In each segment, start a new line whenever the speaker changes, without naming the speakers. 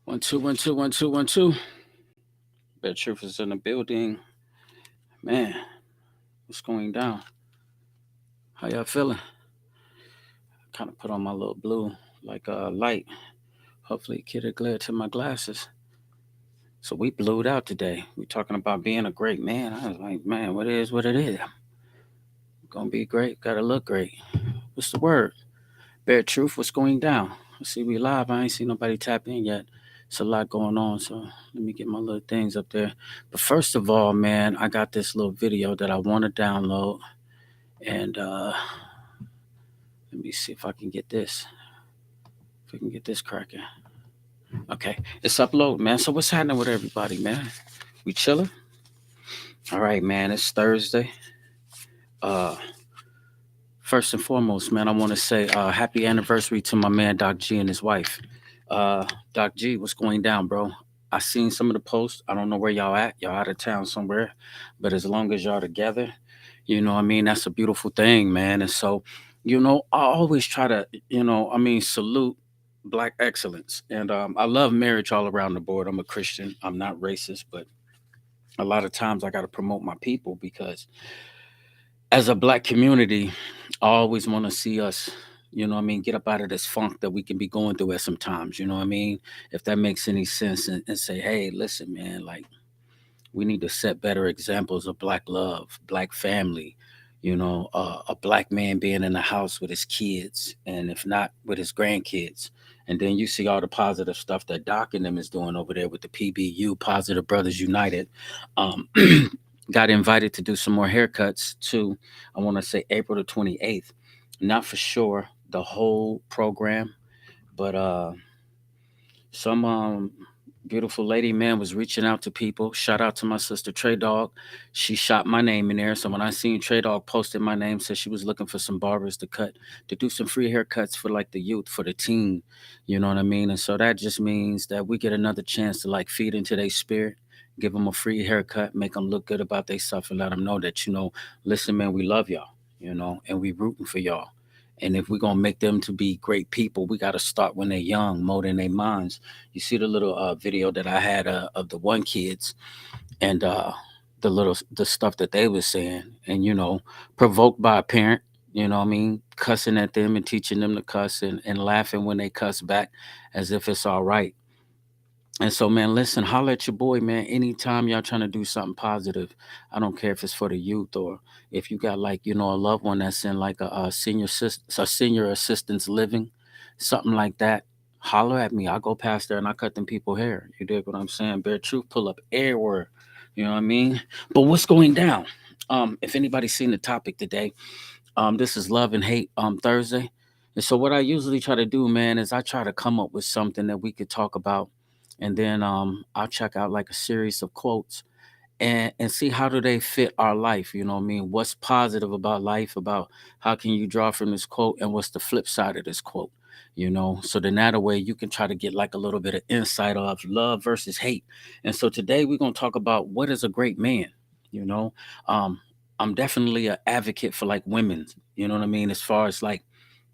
One, two, one, two, one, two, one, two. Bet Truth is in the building. Man, what's going down? How y'all feeling? Kind of put on my little blue, like light. Hopefully, get it glare to my glasses. So we blued out today. We talking about being a great man. I was like, man, what is what it is. Gonna be great. Gotta look great. What's the word? Bear Truth. What's going down? Let's see, we live. I ain't seen nobody tap in yet. It's a lot going on, so let me get my little things up there. But first of all, man, I got this little video that I want to download, and let me see if I can get this. If we can get this cracking. Okay, it's upload, man. So what's happening with everybody, man? We chilling? All right, man. It's Thursday. Uh, First and foremost, man, I want to say happy anniversary to my man Doc G and his wife. Doc G, what's going down, bro? I seen some of the posts. I don't know where y'all at. Y'all out of town somewhere, but as long as y'all together, you know, what I mean, that's a beautiful thing, man. And so, I always try to, salute black excellence. And I love marriage all around the board. I'm a Christian. I'm not racist, but a lot of times I got to promote my people because as a black community, I always want to see us, get up out of this funk that we can be going through at some times, you know what I mean? If that makes any sense and say, hey, listen, man, like we need to set better examples of black love, black family, a black man being in the house with his kids and if not with his grandkids. And then you see all the positive stuff that Doc and them is doing over there with the PBU, Positive Brothers United. Um, got invited to do some more haircuts too. I want to say April the 28th. Not for sure the whole program, but some beautiful lady, man, was reaching out to people. Shout out to my sister Trey Dog. She shot my name in there. So when I seen Trey Dog posted my name, said she was looking for some barbers to do some free haircuts for like the youth, for the teen. You know what I mean? And so that just means that we get another chance to like feed into their spirit, give them a free haircut, make them look good about themselves, and let them know that, listen, man, we love y'all, and we rooting for y'all. And if we're gonna make them to be great people, we got to start when they're young, molding their minds. You see the little video that I had of the one kids and the stuff that they was saying, and provoked by a parent. You know what I mean? Cussing at them and teaching them to cuss and laughing when they cuss back as if it's all right. And so, man, listen, holler at your boy, man. Anytime y'all trying to do something positive, I don't care if it's for the youth or if you got like, a loved one that's in like a senior assistance living, something like that. Holler at me. I go past there and I cut them people hair. You dig what I'm saying? Bear Truth pull up everywhere. You know what I mean? But what's going down? If anybody's seen the topic today, this is Love and Hate Thursday. And so what I usually try to do, man, is I try to come up with something that we could talk about. And then I'll check out like a series of quotes and see how do they fit our life. You know what I mean? What's positive about life, about how can you draw from this quote, and what's the flip side of this quote? So then that way you can try to get like a little bit of insight of love versus hate. And so today we're going to talk about what is a great man. You know, um, I'm definitely an advocate for like women, you know what I mean? As far as like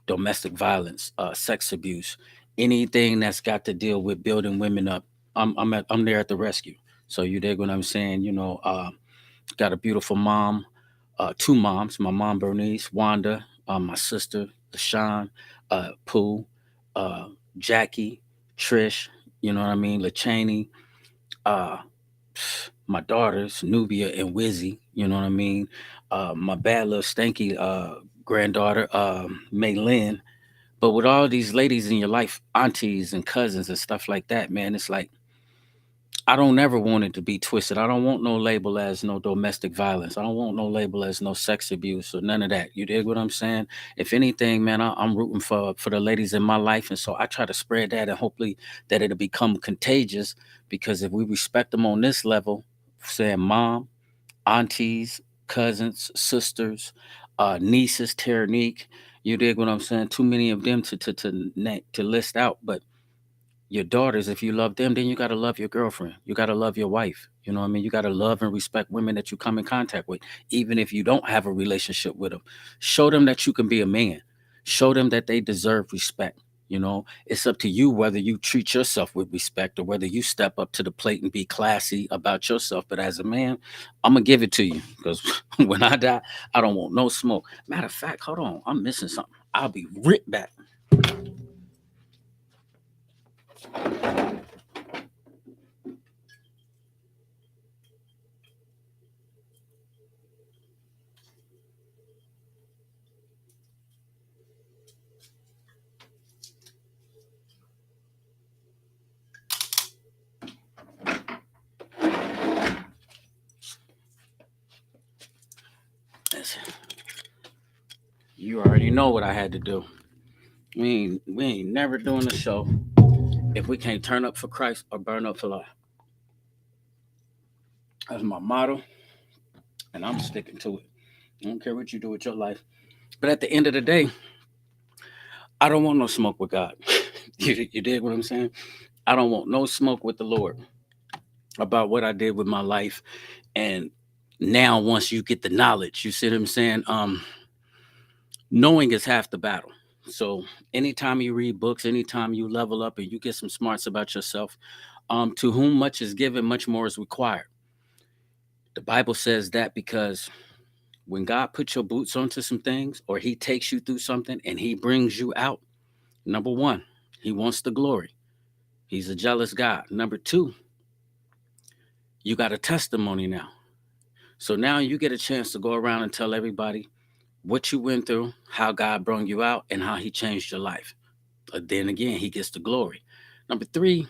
domestic violence, sex abuse, anything that's got to deal with building women up. I'm there at the rescue. So you dig what I'm saying? Got a beautiful mom, two moms. My mom Bernice, Wanda, my sister LaShawn, Pooh, uh, Jackie, Trish. You know what I mean? LaChaney, uh, my daughters Nubia and Wizzy. You know what I mean? My bad little stanky granddaughter, May Lynn. But with all these ladies in your life, aunties and cousins and stuff like that, man, it's like I don't ever want it to be twisted. I don't want no label as no domestic violence. I don't want no label as no sex abuse or none of that. You dig what I'm saying? If anything, man, I'm rooting for the ladies in my life, and so I try to spread that, and hopefully that it'll become contagious Because if we respect them on this level, saying mom, aunties, cousins, sisters, nieces, Terranique, you dig what I'm saying? Too many of them to list out, but your daughters, if you love them, then you got to love your girlfriend. You got to love your wife. You know what I mean? You got to love and respect women that you come in contact with, even if you don't have a relationship with them. Show them that you can be a man. Show them that they deserve respect. You know, it's up to you whether you treat yourself with respect or whether you step up to the plate and be classy about yourself. But as a man, I'm going to give it to you because when I die, I don't want no smoke. Matter of fact, hold on, I'm missing something. I'll be right back. Listen, you already know what I had to do. We ain't never doing a show if we can't turn up for Christ or burn up for life. That's my motto, and I'm sticking to it. I don't care what you do with your life. But at the end of the day, I don't want no smoke with God. You did what I'm saying? I don't want no smoke with the Lord about what I did with my life. And now, once you get the knowledge, you see what I'm saying? Knowing is half the battle. So anytime you read books, anytime you level up and you get some smarts about yourself, to whom much is given, much more is required. The Bible says that because when God puts your boots onto some things or he takes you through something and he brings you out, number one, he wants the glory. He's a jealous God. Number two, you got a testimony now. So now you get a chance to go around and tell everybody what you went through, how God brought you out, and how he changed your life. But then again, he gets the glory. Number three,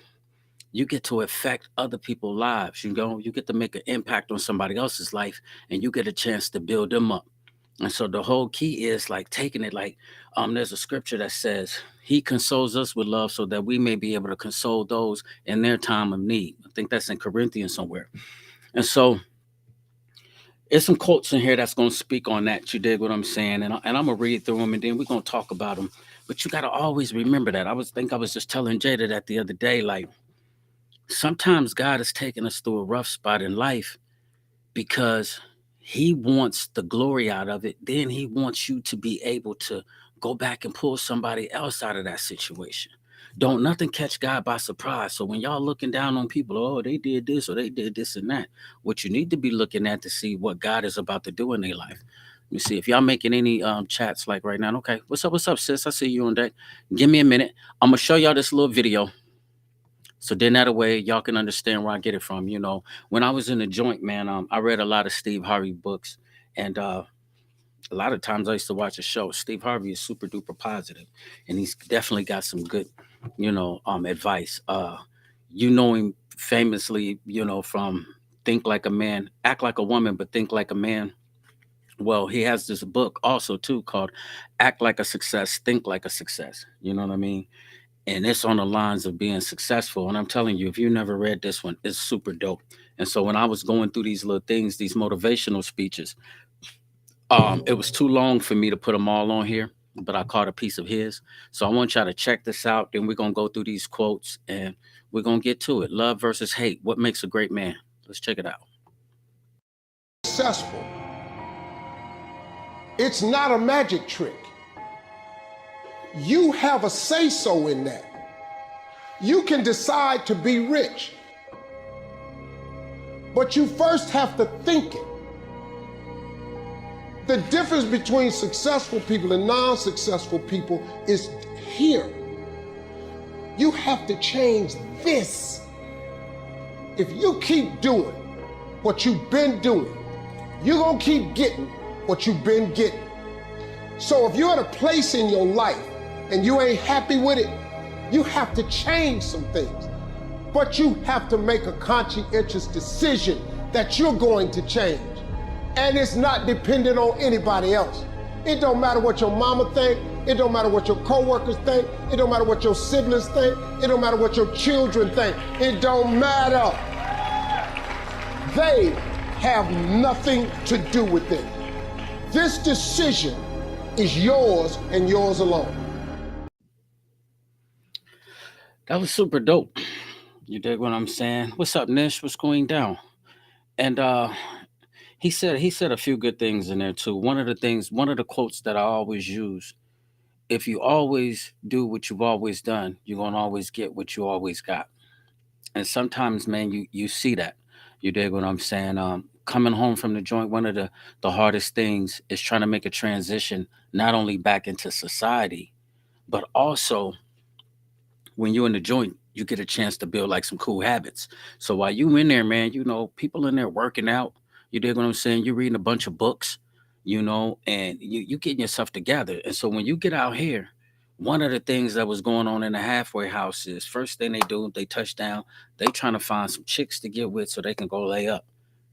you get to affect other people's lives. You get to make an impact on somebody else's life and you get a chance to build them up. And so the whole key is like taking it like there's a scripture that says he consoles us with love so that we may be able to console those in their time of need. I think that's in Corinthians somewhere. And so there's some quotes in here that's going to speak on that. You dig what I'm saying? And I'm going to read through them and then we're going to talk about them. But you got to always remember that. I was just telling Jada that the other day, like sometimes God is taking us through a rough spot in life because he wants the glory out of it. Then he wants you to be able to go back and pull somebody else out of that situation. Don't nothing catch God by surprise. So when y'all looking down on people, oh, they did this or they did this and that, what you need to be looking at to see what God is about to do in their life. Let me see if y'all making any chats like right now. Okay, what's up, sis? I see you on deck. Give me a minute. I'm gonna show y'all this little video. So then that way y'all can understand where I get it from. You know, when I was in the joint, man, I read a lot of Steve Harvey books, and a lot of times I used to watch a show. Steve Harvey is super duper positive, and he's definitely got some good, advice. You know him famously, from Think Like a Man, Act Like a Woman, but Think Like a Man. Well, he has this book also too called Act Like a Success, Think Like a Success. You know what I mean? And it's on the lines of being successful. And I'm telling you, if you never read this one, it's super dope. And so when I was going through these little things, these motivational speeches, it was too long for me to put them all on here, but I caught a piece of his. So I want y'all to check this out. Then we're gonna go through these quotes and we're gonna get to it. Love versus hate. What makes a great man? Let's check it out.
Successful. It's not a magic trick. You have a say-so in that. You can decide to be rich, but you first have to think it. The difference between successful people and non-successful people is here. You have to change this. If you keep doing what you've been doing, you're gonna keep getting what you've been getting. So if you're at a place in your life and you ain't happy with it, you have to change some things. But you have to make a conscientious decision that you're going to change. And it's not dependent on anybody else. It don't matter what your mama think, It don't matter what your coworkers think. It don't matter what your siblings think. It don't matter what your children think. It don't matter. They have nothing to do with it. This decision is yours and yours alone.
That was super dope. You dig what I'm saying? What's up, Nish? What's going down? And he said a few good things in there too. One of the quotes that I always use: if you always do what you've always done, you're gonna always get what you always got. And sometimes, man, you see that. You dig what I'm saying? Coming home from the joint, one of the hardest things is trying to make a transition not only back into society, but also when you're in the joint, you get a chance to build like some cool habits. So while you in there, man, people in there working out, you dig what I'm saying? You're reading a bunch of books, and you getting yourself together. And so when you get out here, one of the things that was going on in the halfway house is first thing they do, they touch down, they trying to find some chicks to get with so they can go lay up.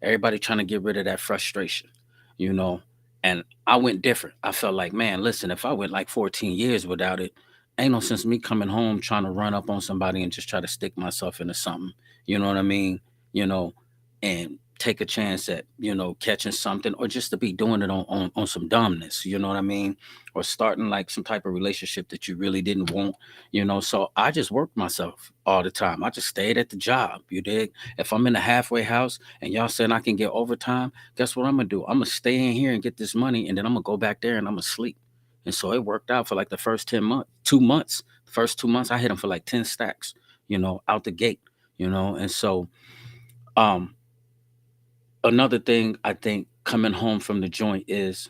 Everybody trying to get rid of that frustration, you know. And I went different. I felt like, man, listen, if I went like 14 years without it, ain't no sense me coming home trying to run up on somebody and just try to stick myself into something. You know what I mean? You know, and take a chance at, catching something or just to be doing it on some dumbness, you know what I mean? Or starting like some type of relationship that you really didn't want, So I just worked myself all the time. I just stayed at the job, you dig? If I'm in the halfway house and y'all saying I can get overtime, guess what I'm gonna do? I'm gonna stay in here and get this money and then I'm gonna go back there and I'm gonna sleep. And so it worked out for like the first 10 months, 2 months. The first 2 months, I hit them for like 10 stacks, out the gate, And so, um, another thing I think coming home from the joint is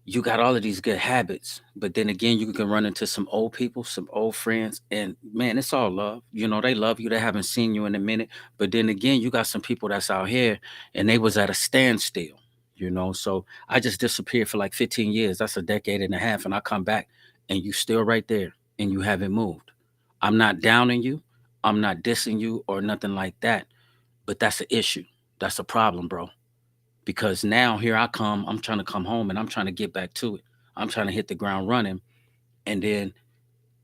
you got all of these good habits, but then again, you can run into some old people, some old friends, and man, it's all love. They love you. They haven't seen you in a minute, but then again, you got some people that's out here and they was at a standstill. So I just disappeared for like 15 years. That's a decade and a half, and I come back, and you still right there, and you haven't moved. I'm not downing you. I'm not dissing you or nothing like that, but that's an issue. That's a problem, bro, because now here I come. I'm trying to come home and I'm trying to get back to it. I'm trying to hit the ground running, and then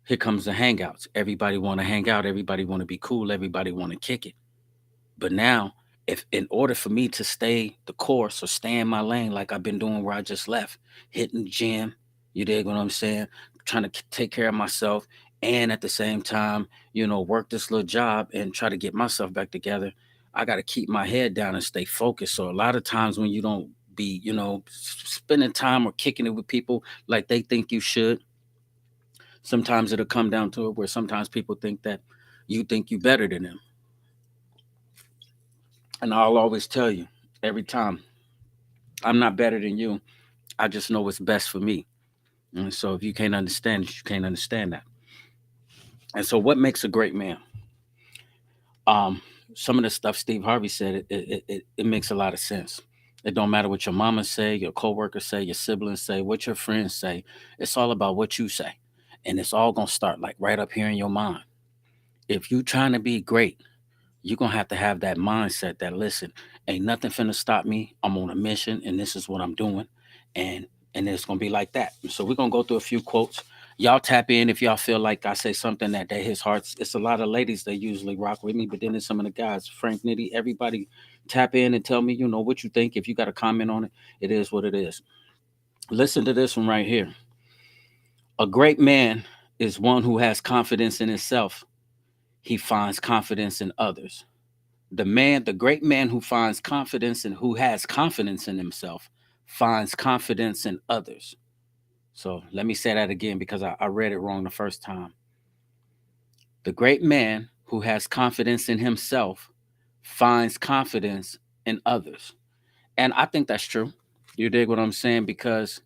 here comes the hangouts. Everybody want to hang out. Everybody want to be cool. Everybody want to kick it. But now, if in order for me to stay the course or stay in my lane like I've been doing where I just left, hitting the gym, you dig what I'm saying? Trying to take care of myself and at the same time, work this little job and try to get myself back together. I got to keep my head down and stay focused. So a lot of times when you don't be, spending time or kicking it with people like they think you should, sometimes it'll come down to it where sometimes people think you better than them. And I'll always tell you every time, I'm not better than you. I just know what's best for me. And so if you can't understand it, you can't understand that. And so what makes a great man? Um, some of the stuff Steve Harvey said, it makes a lot of sense. It don't matter what your mama say, your coworkers say, your siblings say, what your friends say. It's all about what you say. And it's all gonna start like right up here in your mind. If you trying to be great, you're gonna have to have that mindset that listen, ain't nothing finna stop me. I'm on a mission and this is what I'm doing. And and it's gonna be like that. So we're gonna go through a few quotes. Y'all tap in if y'all feel like I say something that hits hearts. It's a lot of ladies that usually rock with me, but then there's some of the guys, Frank Nitty, everybody tap in and tell me, what you think. If you got a comment on it, it is what it is. Listen to this one right here. A great man is one who has confidence in himself. He finds confidence in others. The great man who finds confidence and who has confidence in himself finds confidence in others. So let me say that again because I read it wrong the first time. The great man who has confidence in himself finds confidence in others. And I think that's true. You dig what I'm saying? Because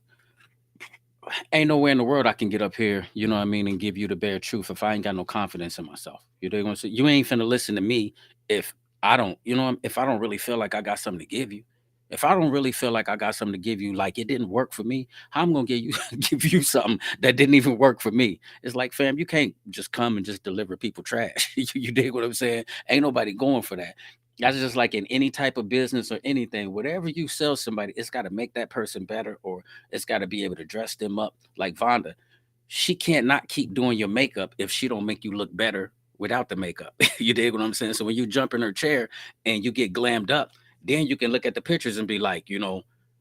ain't nowhere in the world I can get up here, you know what I mean, and give you the bare truth if I ain't got no confidence in myself. You dig what I'm saying? You ain't finna listen to me if I don't, if I don't really feel like I got something to give you. If I don't really feel like I got something to give you, like it didn't work for me, how I'm gonna give you give you something that didn't even work for me? It's like, fam, you can't just come and just deliver people trash. You dig what I'm saying? Ain't nobody going for that. That's just like in any type of business or anything. Whatever you sell somebody, it's got to make that person better, or it's got to be able to dress them up. Like Vonda, she can't not keep doing your makeup if she don't make you look better without the makeup. You dig what I'm saying? So when you jump in her chair and you get glammed up, then you can look at the pictures and be like,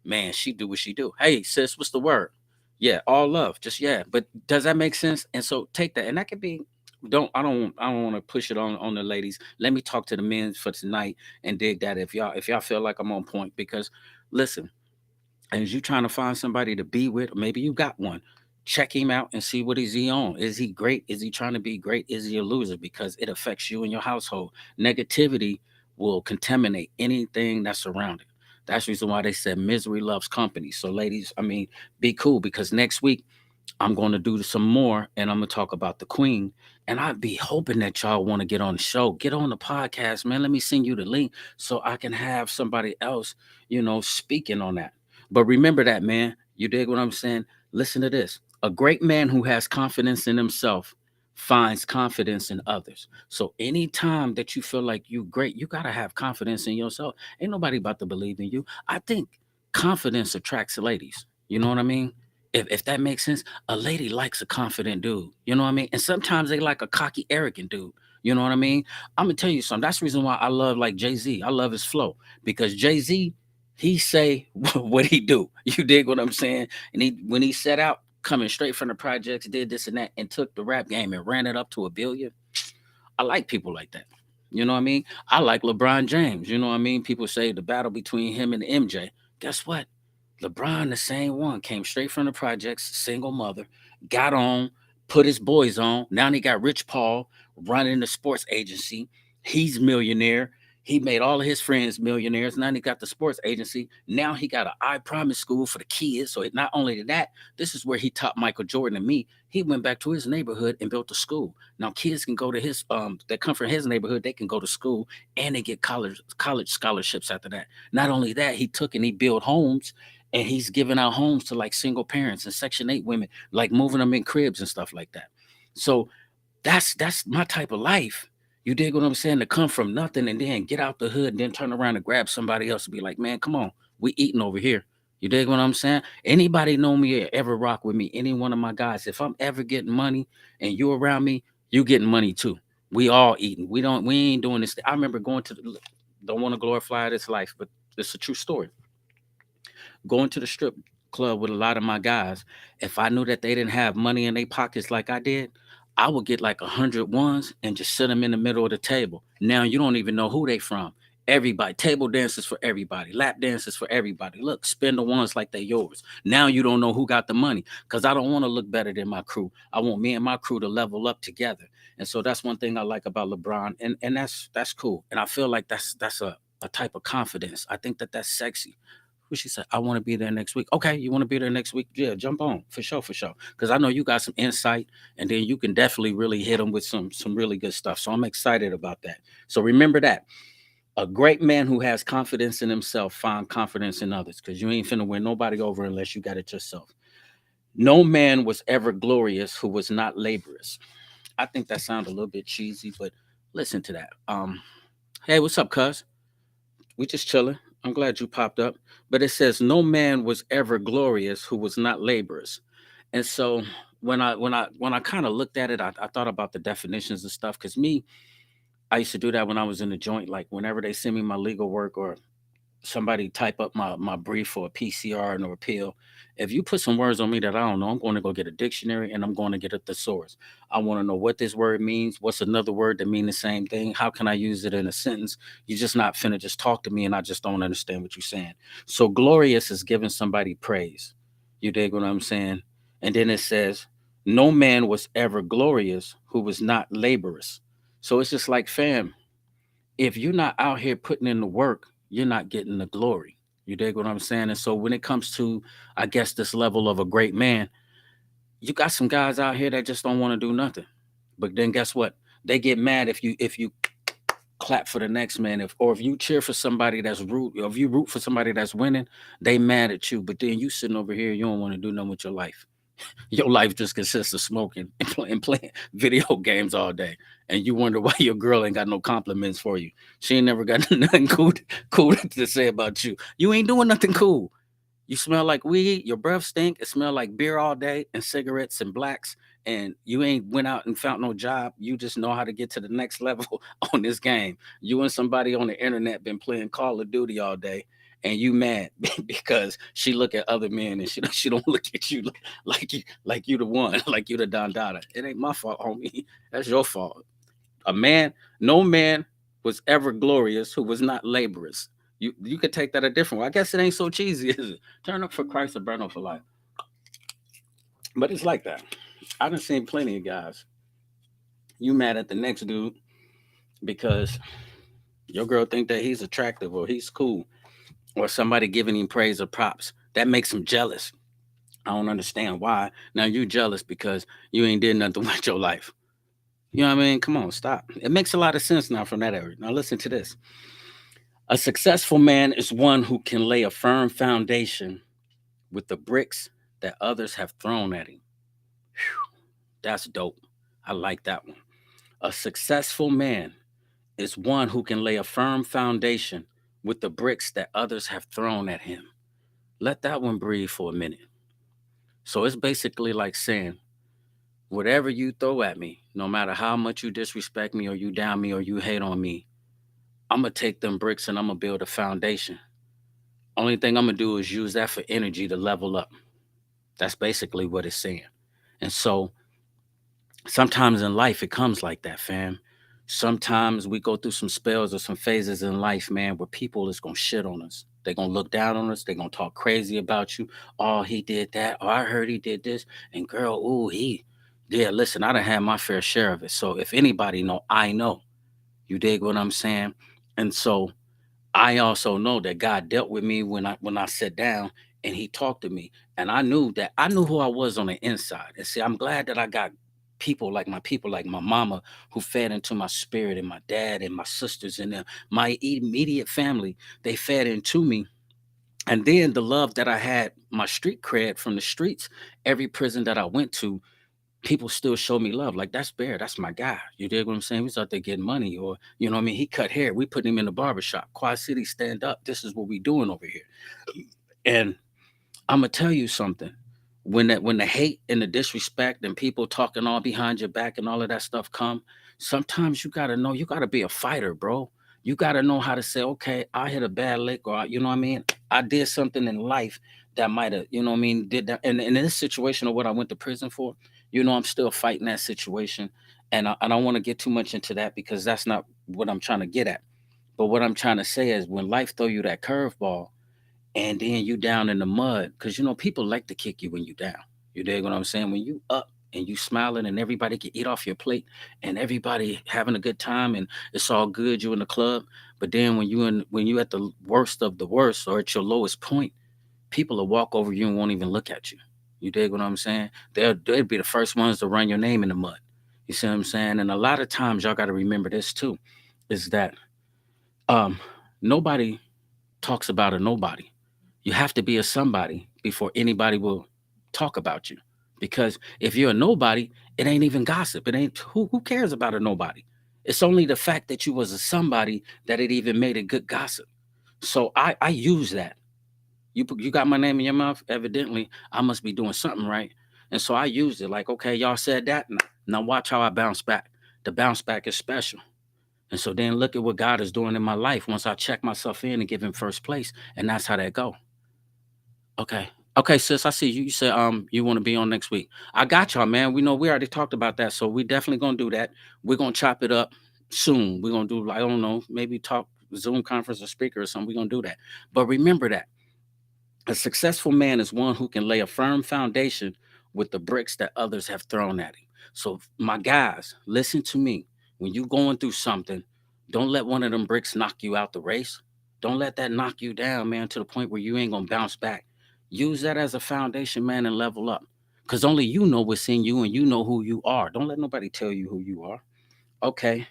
man, she do what she do. Hey, sis, what's the word? Yeah, all love. Just yeah. But does that make sense? And so take that. And that could be I don't want to push it on the ladies. Let me talk to the men for tonight and dig that if y'all feel like I'm on point. Because listen, as you trying to find somebody to be with, or maybe you got one, check him out and see what is he on. Is he great? Is he trying to be great? Is he a loser? Because it affects you and your household. Negativity will contaminate anything that's around it. That's the reason why they said misery loves company. So ladies, I mean, be cool, because next week I'm going to do some more, and I'm going to talk about the queen. And I'd be hoping that y'all want to get on the show, get on the podcast, man. Let me send you the link so I can have somebody else, speaking on that. But remember that, man. You dig what I'm saying? Listen to this. A great man who has confidence in himself finds confidence in others. So anytime that you feel like you great, you got to have confidence in yourself. Ain't nobody about to believe in you. I think confidence attracts ladies. You know what I mean? If that makes sense, a lady likes a confident dude. You know what I mean? And sometimes they like a cocky, arrogant dude. You know what I mean? I'm gonna tell you something. That's the reason why I love like Jay-Z. I love his flow, because Jay-Z, he say what he do. You dig what I'm saying? And he when he set out coming straight from the projects, did this and that, and took the rap game and ran it up to a billion. I like people like that. You know what I mean? I like LeBron James. You know what I mean? People say the battle between him and MJ. Guess what? LeBron, the same one, came straight from the projects, single mother, got on, put his boys on. Now he got Rich Paul running the sports agency. He's millionaire. He made all of his friends millionaires. Now he got the sports agency. Now he got an I Promise school for the kids. So not only that, this is where he taught Michael Jordan and me. He went back to his neighborhood and built a school. Now kids can go to his that come from his neighborhood. They can go to school and they get college scholarships after that. Not only that, he took and he built homes, and he's giving out homes to like single parents and Section 8 women, like moving them in cribs and stuff like that. So that's my type of life. You dig what I'm saying? To come from nothing and then get out the hood and then turn around and grab somebody else and be like, man, come on, we eating over here. You dig what I'm saying? Anybody know me or ever rock with me, any one of my guys, if I'm ever getting money and you around me, you getting money too. We all eating. We ain't doing this. I remember going to don't want to glorify this life, but it's a true story, going to the strip club with a lot of my guys. If I knew that they didn't have money in their pockets like I did, I would get like 100 ones and just sit them in the middle of the table. Now you don't even know who they from. Everybody, table dances for everybody, lap dances for everybody. Look, spend the ones like they yours. Now you don't know who got the money, because I don't want to look better than my crew. I want me and my crew to level up together. And so that's one thing I like about LeBron, and that's cool. And I feel like that's a type of confidence. I think that that's sexy. What she said, I want to be there next week. Okay, you want to be there next week? Yeah, jump on for sure, for sure. Because I know you got some insight, and then you can definitely really hit them with some really good stuff. So I'm excited about that. So remember that a great man who has confidence in himself find confidence in others. Because you ain't finna win nobody over unless you got it yourself. No man was ever glorious who was not laborious. I think that sounds a little bit cheesy, but listen to that. Hey, what's up, cuz? We just chilling. I'm glad you popped up. But it says no man was ever glorious who was not laborious. And so when I kind of looked at it, I thought about the definitions and stuff. Cause me, I used to do that when I was in the joint. Like whenever they send me my legal work, or somebody type up my brief for a PCR and or appeal. If you put some words on me that I don't know, I'm going to go get a dictionary and I'm going to get a thesaurus. I want to know what this word means. What's another word that mean the same thing? How can I use it in a sentence? You're just not finna just talk to me and I just don't understand what you're saying. So glorious is giving somebody praise. You dig what I'm saying? And then it says, no man was ever glorious who was not laborious. So it's just like, fam, if you're not out here putting in the work, you're not getting the glory. You dig what I'm saying? And so when it comes to, I guess, this level of a great man, you got some guys out here that just don't want to do nothing. But then guess what? They get mad if you clap for the next man, if you cheer for somebody that's root, or if you root for somebody that's winning, they mad at you. But then you sitting over here, you don't want to do nothing with your life. Your life just consists of smoking and playing video games all day, and you wonder why your girl ain't got no compliments for you. She ain't never got nothing cool to say about you. You ain't doing nothing cool. You smell like weed. Your breath stink. It smell like beer all day and cigarettes and blacks. And you ain't went out and found no job. You just know how to get to the next level on this game. You and somebody on the internet been playing Call of Duty all day, and you mad because she look at other men and she don't look at you like you the one, like you the Don Dada. It ain't my fault, homie. That's your fault. A man, no man was ever glorious who was not laborious. You could take that a different way. I guess it ain't so cheesy, is it? Turn up for Christ or burn up for life. But it's like that. I done seen plenty of guys. You mad at the next dude because your girl think that he's attractive or he's cool or somebody giving him praise or props. That makes him jealous. I don't understand why. Now you jealous because you ain't did nothing with your life. You know what I mean? Come on, stop. It makes a lot of sense now from that area. Now listen to this. A successful man is one who can lay a firm foundation with the bricks that others have thrown at him. Whew, that's dope. I like that one. A successful man is one who can lay a firm foundation with the bricks that others have thrown at him. Let that one breathe for a minute. So it's basically like saying, whatever you throw at me, no matter how much you disrespect me or you down me or you hate on me, I'm going to take them bricks and I'm going to build a foundation. Only thing I'm going to do is use that for energy to level up. That's basically what it's saying. And so sometimes in life it comes like that, fam. Sometimes we go through some spells or some phases in life, man, where people is gonna shit on us. They're gonna look down on us. They're gonna talk crazy about you. Oh, he did that. Oh, I heard he did this. And girl, ooh, he. Yeah, listen, I done had my fair share of it. So if anybody know, I know. You dig what I'm saying? And so I also know that God dealt with me when I sat down and he talked to me. And I knew who I was on the inside. And see, I'm glad that I got people like my mama who fed into my spirit and my dad and my sisters and my immediate family. They fed into me. And then the love that I had, my street cred from the streets, every prison that I went to, people still show me love. Like that's Bear, that's my guy. You dig what I'm saying? He's out there getting money, or you know what I mean. He cut hair. We put him in the barbershop. Quad City, stand up. This is what we doing over here. And I'm gonna tell you something. When the hate and the disrespect and people talking all behind your back and all of that stuff come, sometimes you gotta know you gotta be a fighter, bro. You gotta know how to say, okay, I hit a bad lick, or you know what I mean. I did something in life that might have, you know what I mean, did that. And in this situation of what I went to prison for, I'm still fighting that situation, and I don't want to get too much into that because that's not what I'm trying to get at. But what I'm trying to say is when life throw you that curveball and then you down in the mud, because people like to kick you when you down. You dig what I'm saying? When you up and you smiling and everybody can eat off your plate and everybody having a good time and it's all good, you in the club. But then when you at the worst of the worst or at your lowest point, people will walk over you and won't even look at you. You dig what I'm saying? They'll be the first ones to run your name in the mud. You see what I'm saying? And a lot of times y'all got to remember this too, is that um nobody talks about a nobody. You have to be a somebody before anybody will talk about you. Because if you're a nobody, it ain't even gossip. It ain't who cares about a nobody. It's only the fact that you was a somebody that it even made it good gossip. So I use that. You got my name in your mouth. Evidently, I must be doing something right. And so I used it. Like, okay, y'all said that. Now watch how I bounce back. The bounce back is special. And so then look at what God is doing in my life once I check myself in and give him first place. And that's how that go. Okay. Okay, sis, I see you. You said you want to be on next week. I got y'all, man. We know we already talked about that. So we definitely gonna do that. We're gonna chop it up soon. We're gonna do, I don't know, maybe talk Zoom conference or speaker or something. We're gonna do that. But remember that a successful man is one who can lay a firm foundation with the bricks that others have thrown at him. So, my guys, listen to me. When you're going through something, don't let one of them bricks knock you out the race. Don't let that knock you down, man, to the point where you ain't going to bounce back. Use that as a foundation, man, and level up. Because only you know what's in you and you know who you are. Don't let nobody tell you who you are. Okay,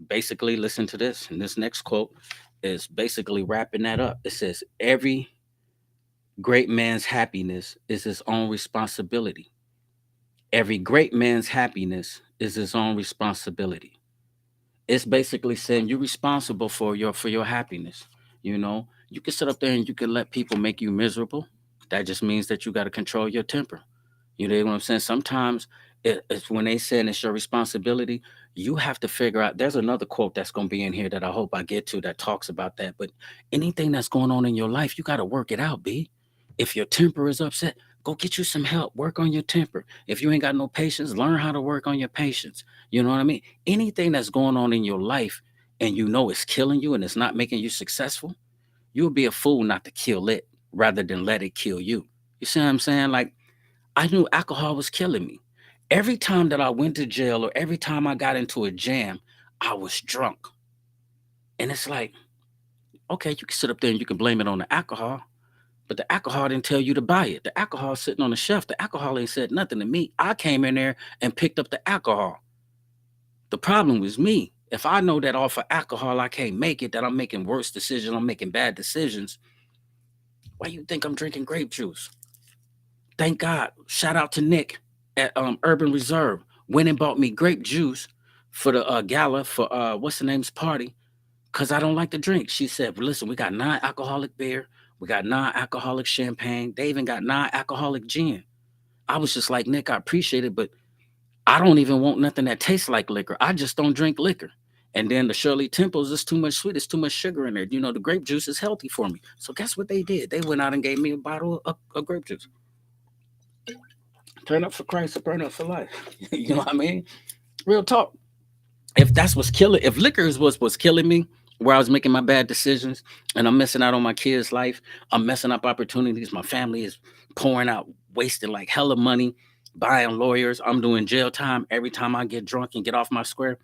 basically, listen to this. And this next quote is basically wrapping that up. It says, every Great man's happiness is his own responsibility. Every great man's happiness is his own responsibility. It's basically saying you're responsible for your happiness. You know, you can sit up there and you can let people make you miserable. That just means that you got to control your temper. You know what I'm saying? Sometimes it's when they saying it's your responsibility, you have to figure out. There's another quote that's going to be in here that I hope I get to that talks about that. But anything that's going on in your life, you got to work it out, B. If your temper is upset, go get you some help. Work on your temper. If you ain't got no patience, learn how to work on your patience. You know what I mean? Anything that's going on in your life and you know it's killing you and it's not making you successful, you'll be a fool not to kill it rather than let it kill you. You see what I'm saying? Like, I knew alcohol was killing me. Every time that I went to jail or every time I got into a jam, I was drunk. And it's like, okay, you can sit up there and you can blame it on the alcohol, but the alcohol didn't tell you to buy it. The alcohol sitting on the shelf. The alcohol ain't said nothing to me. I came in there and picked up the alcohol. The problem was me. If I know that off of alcohol I can't make it, that I'm making worse decisions, I'm making bad decisions, why you think I'm drinking grape juice? Thank God. Shout out to Nick at Urban Reserve. Went and bought me grape juice for the gala for what's the name's party because I don't like to drink. She said, well, listen, we got non-alcoholic beer, we got non-alcoholic champagne, they even got non-alcoholic gin. I was just like, Nick, I appreciate it, but I don't even want nothing that tastes like liquor. I just don't drink liquor. And then the Shirley Temples is too much sweet. It's too much sugar in there. You know, the grape juice is healthy for me. So guess what they did? They went out and gave me a bottle of grape juice. Turn up for Christ or burn up for life. You know what I mean? Real talk. If that's what's killing, if liquor is what's killing me, where I was making my bad decisions and I'm messing out on my kids' life, I'm messing up opportunities. My family is pouring out, wasting like hella money, buying lawyers. I'm doing jail time every time I get drunk and get off my square.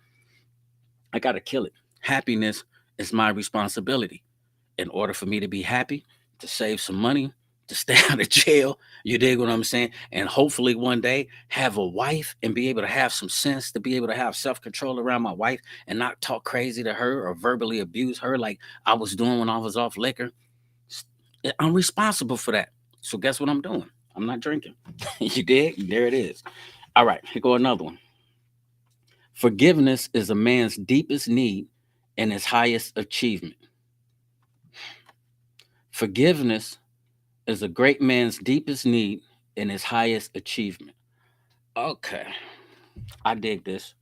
I gotta kill it. Happiness is my responsibility. In order for me to be happy, to save some money, to stay out of jail. You dig what I'm saying? And hopefully one day have a wife and be able to have some sense, to be able to have self control around my wife and not talk crazy to her or verbally abuse her like I was doing when I was off liquor. I'm responsible for that. So guess what I'm doing? I'm not drinking. You dig? There it is. All right, here go another one. Forgiveness is a man's deepest need and his highest achievement. Forgiveness is a great man's deepest need and his highest achievement. Okay, I dig this.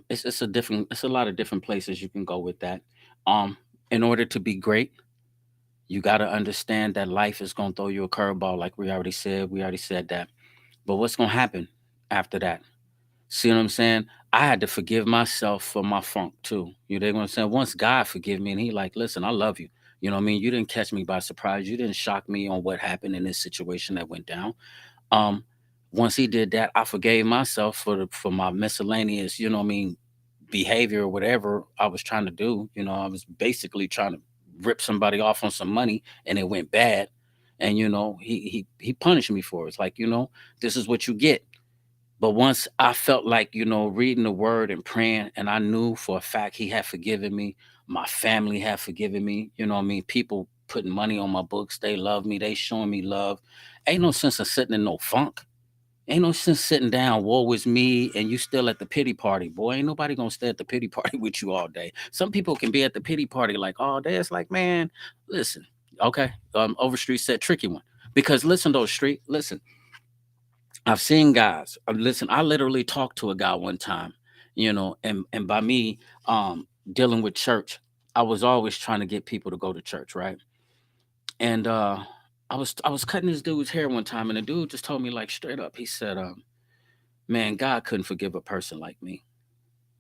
It's a different, it's a lot of different places you can go with that. Um, in order to be great, you got to understand that life is gonna throw you a curveball, like we already said. We already said that. But what's gonna happen after that? See what I'm saying? I had to forgive myself for my funk too. You know what I'm saying? Once God forgive me and he like, listen, I love you. You know what I mean? You didn't catch me by surprise. You didn't shock me on what happened in this situation that went down. Um, Once he did that, I forgave myself for my miscellaneous, you know what I mean, behavior or whatever I was trying to do. You know, I was basically trying to rip somebody off on some money and it went bad. And you know, he punished me for it. It's like, you know, this is what you get. But once I felt like, you know, reading the word and praying, and I knew for a fact he had forgiven me, my family had forgiven me, you know what I mean? People putting money on my books, they love me, they showing me love. Ain't no sense of sitting in no funk. Ain't no sense sitting down, woe was me, and you still at the pity party. Boy, ain't nobody gonna stay at the pity party with you all day. Some people can be at the pity party like all day. It's like, man, listen, okay. Overstreet said tricky one. Because listen, though, Street, listen, I've seen guys. Listen, I literally talked to a guy one time, you know, and by me dealing with church, I was always trying to get people to go to church, right? And I was cutting this dude's hair one time, and the dude just told me like straight up. He said, "Man, God couldn't forgive a person like me."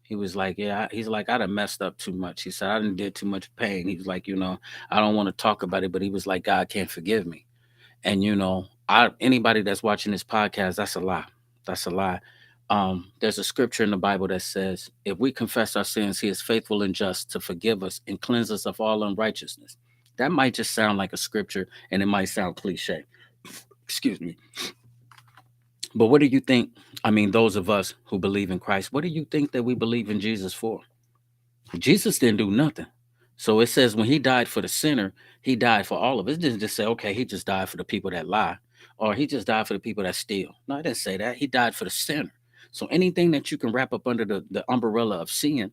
He was like, "Yeah," he's like, "I done messed up too much." He said, "I done did too much pain." He was like, "You know, I don't want to talk about it," but he was like, "God can't forgive me." And you know, I anybody that's watching this podcast, that's a lie. That's a lie. There's a scripture in the Bible that says, if we confess our sins, he is faithful and just to forgive us and cleanse us of all unrighteousness. That might just sound like a scripture and it might sound cliche. Excuse me. But what do you think? I mean, those of us who believe in Christ, what do you think that we believe in Jesus for? Jesus didn't do nothing. So it says when he died for the sinner, he died for all of us. It didn't just say, okay, he just died for the people that lie, or he just died for the people that steal. No, it didn't say that. He died for the sinner. So anything that you can wrap up under the umbrella of sin,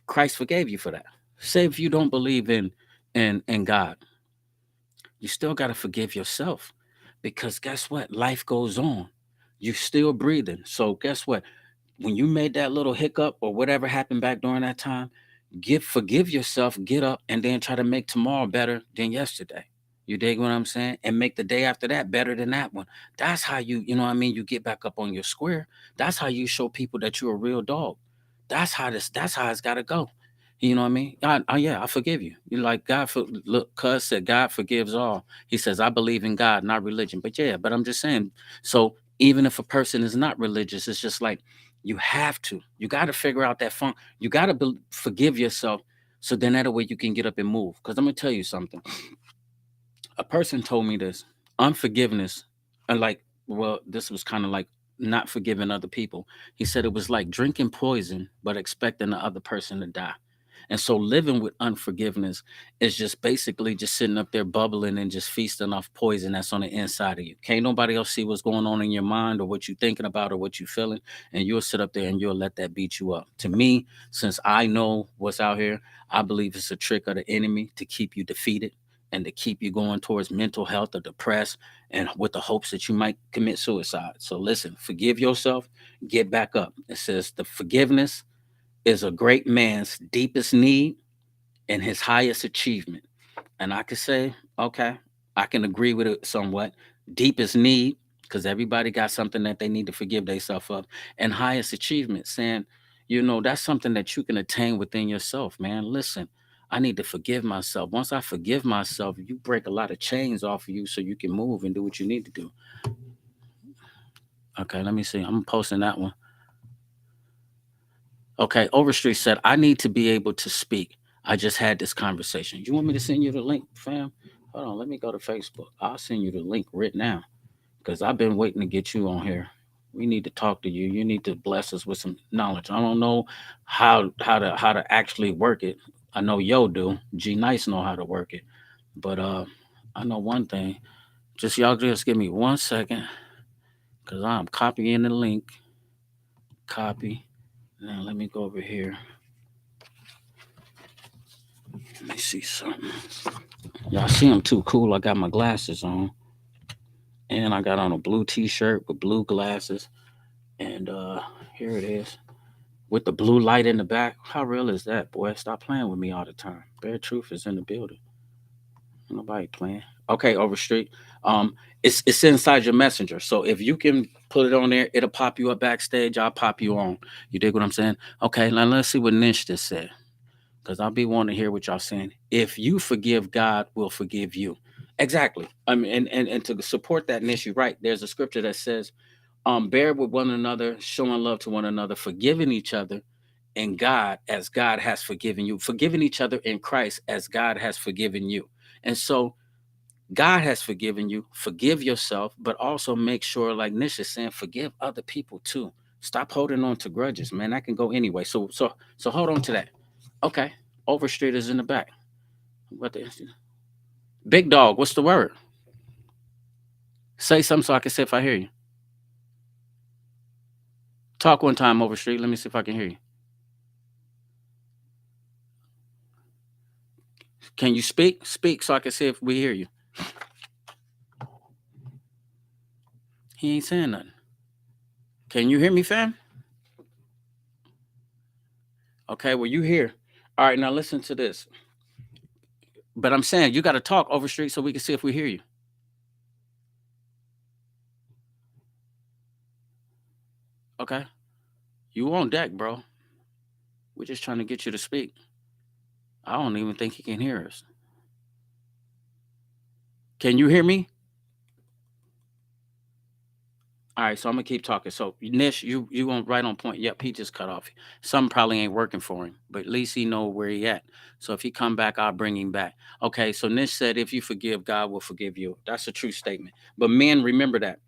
Christ forgave you for that. Say if you don't believe in God, you still got to forgive yourself, because guess what? Life goes on. You're still breathing. So guess what? When you made that little hiccup or whatever happened back during that time, forgive yourself, get up, and then try to make tomorrow better than yesterday. You dig what I'm saying? And make the day after that better than that one. That's how you know what I mean, you get back up on your square. That's how you show people that you're a real dog. That's how it's gotta go. You know what I mean? Yeah, I forgive you. You like God for look, cuz said God forgives all. He says, I believe in God, not religion. But yeah, but I'm just saying, so even if a person is not religious, it's just like you have to. You got to figure out that funk. You got to forgive yourself, so then that way you can get up and move. Because I'm gonna tell you something. A person told me this unforgiveness, and like, well, this was kind of like not forgiving other people. He said it was like drinking poison, but expecting the other person to die. And so living with unforgiveness is just basically just sitting up there bubbling and just feasting off poison that's on the inside of you. Can't nobody else see what's going on in your mind or what you're thinking about or what you're feeling. And you'll sit up there and you'll let that beat you up. To me, since I know what's out here, I believe it's a trick of the enemy to keep you defeated and to keep you going towards mental health or depressed and with the hopes that you might commit suicide. So listen, forgive yourself, get back up. It says the forgiveness is a great man's deepest need and his highest achievement. And I could say, okay, I can agree with it somewhat. Deepest need, because everybody got something that they need to forgive themselves of, and highest achievement, saying, that's something that you can attain within yourself, man. Listen, I need to forgive myself. Once I forgive myself, you break a lot of chains off of you so you can move and do what you need to do. Okay, let me see. I'm posting that one. Okay, Overstreet said, I need to be able to speak. I just had this conversation. You want me to send you the link, fam? Hold on, let me go to Facebook. I'll send you the link right now because I've been waiting to get you on here. We need to talk to you. You need to bless us with some knowledge. I don't know how to actually work it. I know Yo do. G Nice know how to work it. But I know one thing. Y'all just give me 1 second because I'm copying the link. Copy. Now let me go over here. Let me see something. Y'all see I'm too cool. I got my glasses on. And I got on a blue t-shirt with blue glasses. And here it is. With the blue light in the back. How real is that, boy? Stop playing with me all the time. Bare Truth is in the building. Ain't nobody playing. Okay, Overstreet. It's inside your messenger. So if you can put it on there, it'll pop you up backstage. I'll pop you on. You dig what I'm saying? Okay, now let's see what Nish just said. Because I'll be wanting to hear what y'all saying. If you forgive, God will forgive you. Exactly. I mean, and to support that Nish, you're right. There's a scripture that says, bear with one another, showing love to one another, forgiving each other in God as God has forgiven you, forgiving each other in Christ as God has forgiven you. And so God has forgiven you, forgive yourself, but also make sure, like Nish is saying, forgive other people too. Stop holding on to grudges, man. That can go anyway. So hold on to that. Okay. Overstreet is in the back. What the big dog, what's the word? Say something so I can see if I hear you. Talk one time, Overstreet. Let me see if I can hear you. Can you speak? Speak so I can see if we hear you. He ain't saying nothing. Can you hear me, fam? Okay, well, you here. All right, now listen to this. But I'm saying you got to talk, Overstreet, so we can see if we hear you. Okay? You on deck, bro. We're just trying to get you to speak. I don't even think he can hear us. Can you hear me? All right, so I'm gonna keep talking. So Nish, you on right on point. Yep, he just cut off. Something probably ain't working for him, but at least he know where he at. So if he come back, I'll bring him back. Okay, so Nish said, if you forgive, God will forgive you. That's a true statement. But men, remember that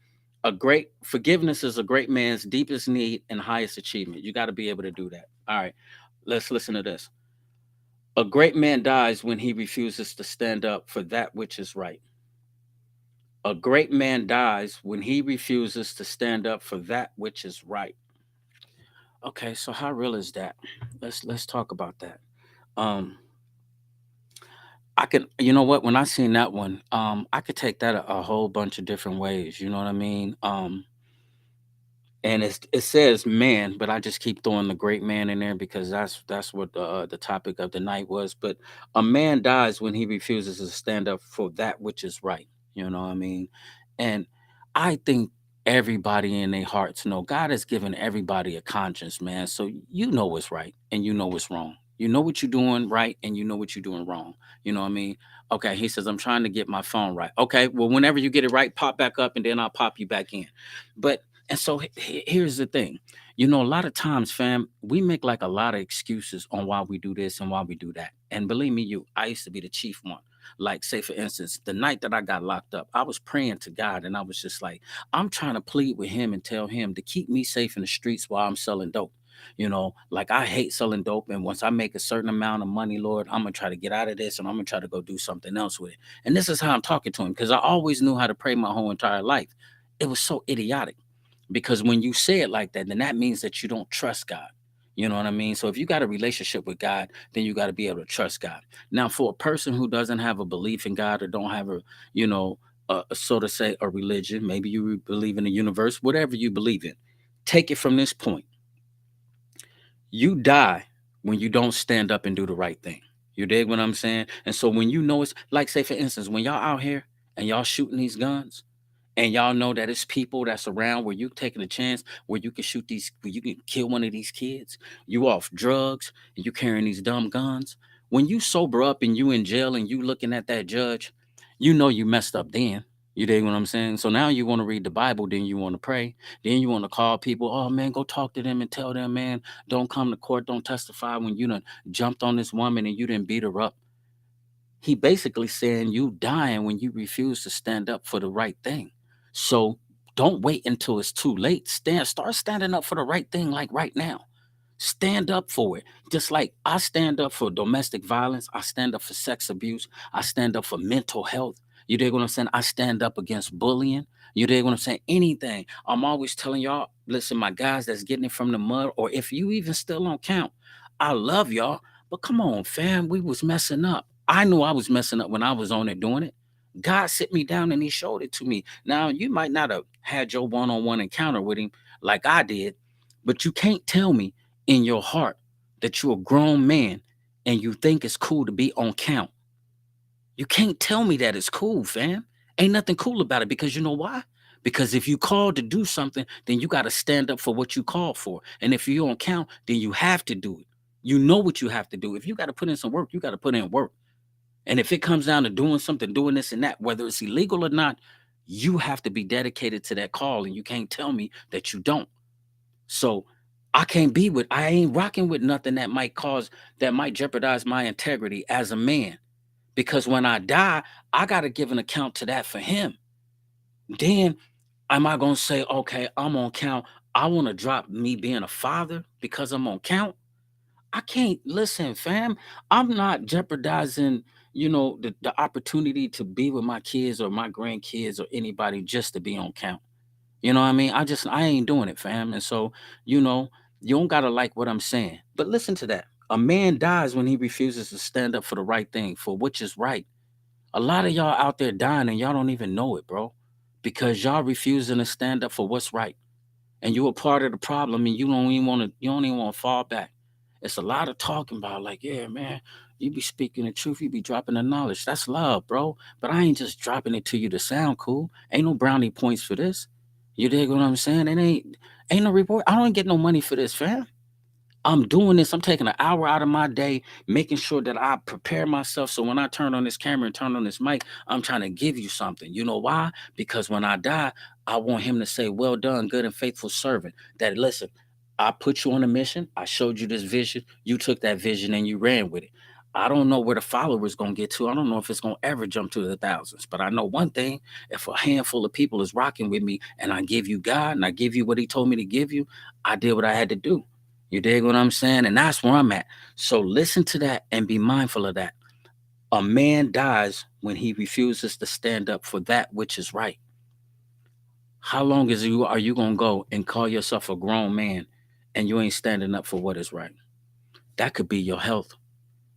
a great forgiveness is a great man's deepest need and highest achievement. You got to be able to do that. All right, let's listen to this. A great man dies when he refuses to stand up for that which is right. A great man dies when he refuses to stand up for that which is right. Okay, so how real is that? Let's talk about that. Um, I can, you know what? When I seen that one, I could take that a whole bunch of different ways. You know what I mean? And it says man, but I just keep throwing the great man in there because that's what the topic of the night was. But a man dies when he refuses to stand up for that which is right. You know what I mean? And I think everybody in their hearts know God has given everybody a conscience, man. So you know what's right and you know what's wrong. You know what you're doing right and you know what you're doing wrong. You know what I mean? Okay, he says, I'm trying to get my phone right. Okay, well, whenever you get it right, pop back up and then I'll pop you back in. But and so here's the thing. You know, a lot of times, fam, we make like a lot of excuses on why we do this and why we do that. And believe me, I used to be the chief one. Like, say, for instance, the night that I got locked up, I was praying to God and I was just like, I'm trying to plead with him and tell him to keep me safe in the streets while I'm selling dope. You know, like I hate selling dope. And once I make a certain amount of money, Lord, I'm going to try to get out of this and I'm going to try to go do something else with it. And this is how I'm talking to him because I always knew how to pray my whole entire life. It was so idiotic because when you say it like that, then that means that you don't trust God. You know what I mean? So if you got a relationship with God, then you got to be able to trust God. Now, for a person who doesn't have a belief in God or don't have you know, so to say, a religion, maybe you believe in the universe, whatever you believe in, take it from this point. You die when you don't stand up and do the right thing. You dig what I'm saying? And so when you know it's like, say, for instance, when y'all out here and y'all shooting these guns, and y'all know that it's people that's around where you taking a chance where you can shoot these where you can kill one of these kids, you off drugs and you carrying these dumb guns. When you sober up and you in jail and you looking at that judge, you know you messed up then. You dig what I'm saying? So now you want to read the Bible, then you want to pray, then you want to call people, oh man, go talk to them and tell them, man, don't come to court, don't testify when you done jumped on this woman and you didn't beat her up. He basically saying you dying when you refuse to stand up for the right thing. So don't wait until it's too late. Start standing up for the right thing like right now. Stand up for it. Just like I stand up for domestic violence, I stand up for sex abuse, I stand up for mental health. You dig what I'm saying? I stand up against bullying. You dig what I'm saying? Anything. I'm always telling y'all, listen, my guys that's getting it from the mud, or if you even still on count, I love y'all. But come on, fam, we was messing up. I knew I was messing up when I was on it doing it. God sit me down and he showed it to me. Now, you might not have had your one-on-one encounter with him like I did, but you can't tell me in your heart that you're a grown man and you think it's cool to be on count. You can't tell me that it's cool, fam. Ain't nothing cool about it because you know why? Because if you called to do something, then you got to stand up for what you called for. And if you're on count, then you have to do it. You know what you have to do. If you got to put in some work, you got to put in work. And if it comes down to doing something, doing this and that, whether it's illegal or not, you have to be dedicated to that call. And you can't tell me that you don't. So I ain't rocking with nothing that might jeopardize my integrity as a man. Because when I die, I got to give an account to that for him. Then am I going to say, okay, I'm on count. I want to drop me being a father because I'm on count? I can't listen, fam. I'm not jeopardizing, the opportunity to be with my kids or my grandkids or anybody just to be on count. You know what I mean? I ain't doing it, fam. And so, you know, you don't gotta like what I'm saying. But listen to that. A man dies when he refuses to stand up for the right thing, for which is right. A lot of y'all out there dying and y'all don't even know it, bro. Because y'all refusing to stand up for what's right. And you're a part of the problem and you don't even want to fall back. It's a lot of talking about like, yeah, man, you be speaking the truth, you be dropping the knowledge. That's love, bro. But I ain't just dropping it to you to sound cool. Ain't no brownie points for this. You dig what I'm saying? It ain't no reward. I don't get no money for this, fam. I'm doing this. I'm taking an hour out of my day, making sure that I prepare myself. So when I turn on this camera and turn on this mic, I'm trying to give you something. You know why? Because when I die, I want him to say, well done, good and faithful servant. That, listen, I put you on a mission. I showed you this vision. You took that vision and you ran with it. I don't know where the followers going to get to. I don't know if it's going to ever jump to the thousands. But I know one thing. If a handful of people is rocking with me and I give you God and I give you what he told me to give you, I did what I had to do. You dig what I'm saying? And that's where I'm at. So listen to that and be mindful of that. A man dies when he refuses to stand up for that which is right. How long are you gonna go and call yourself a grown man and you ain't standing up for what is right? That could be your health.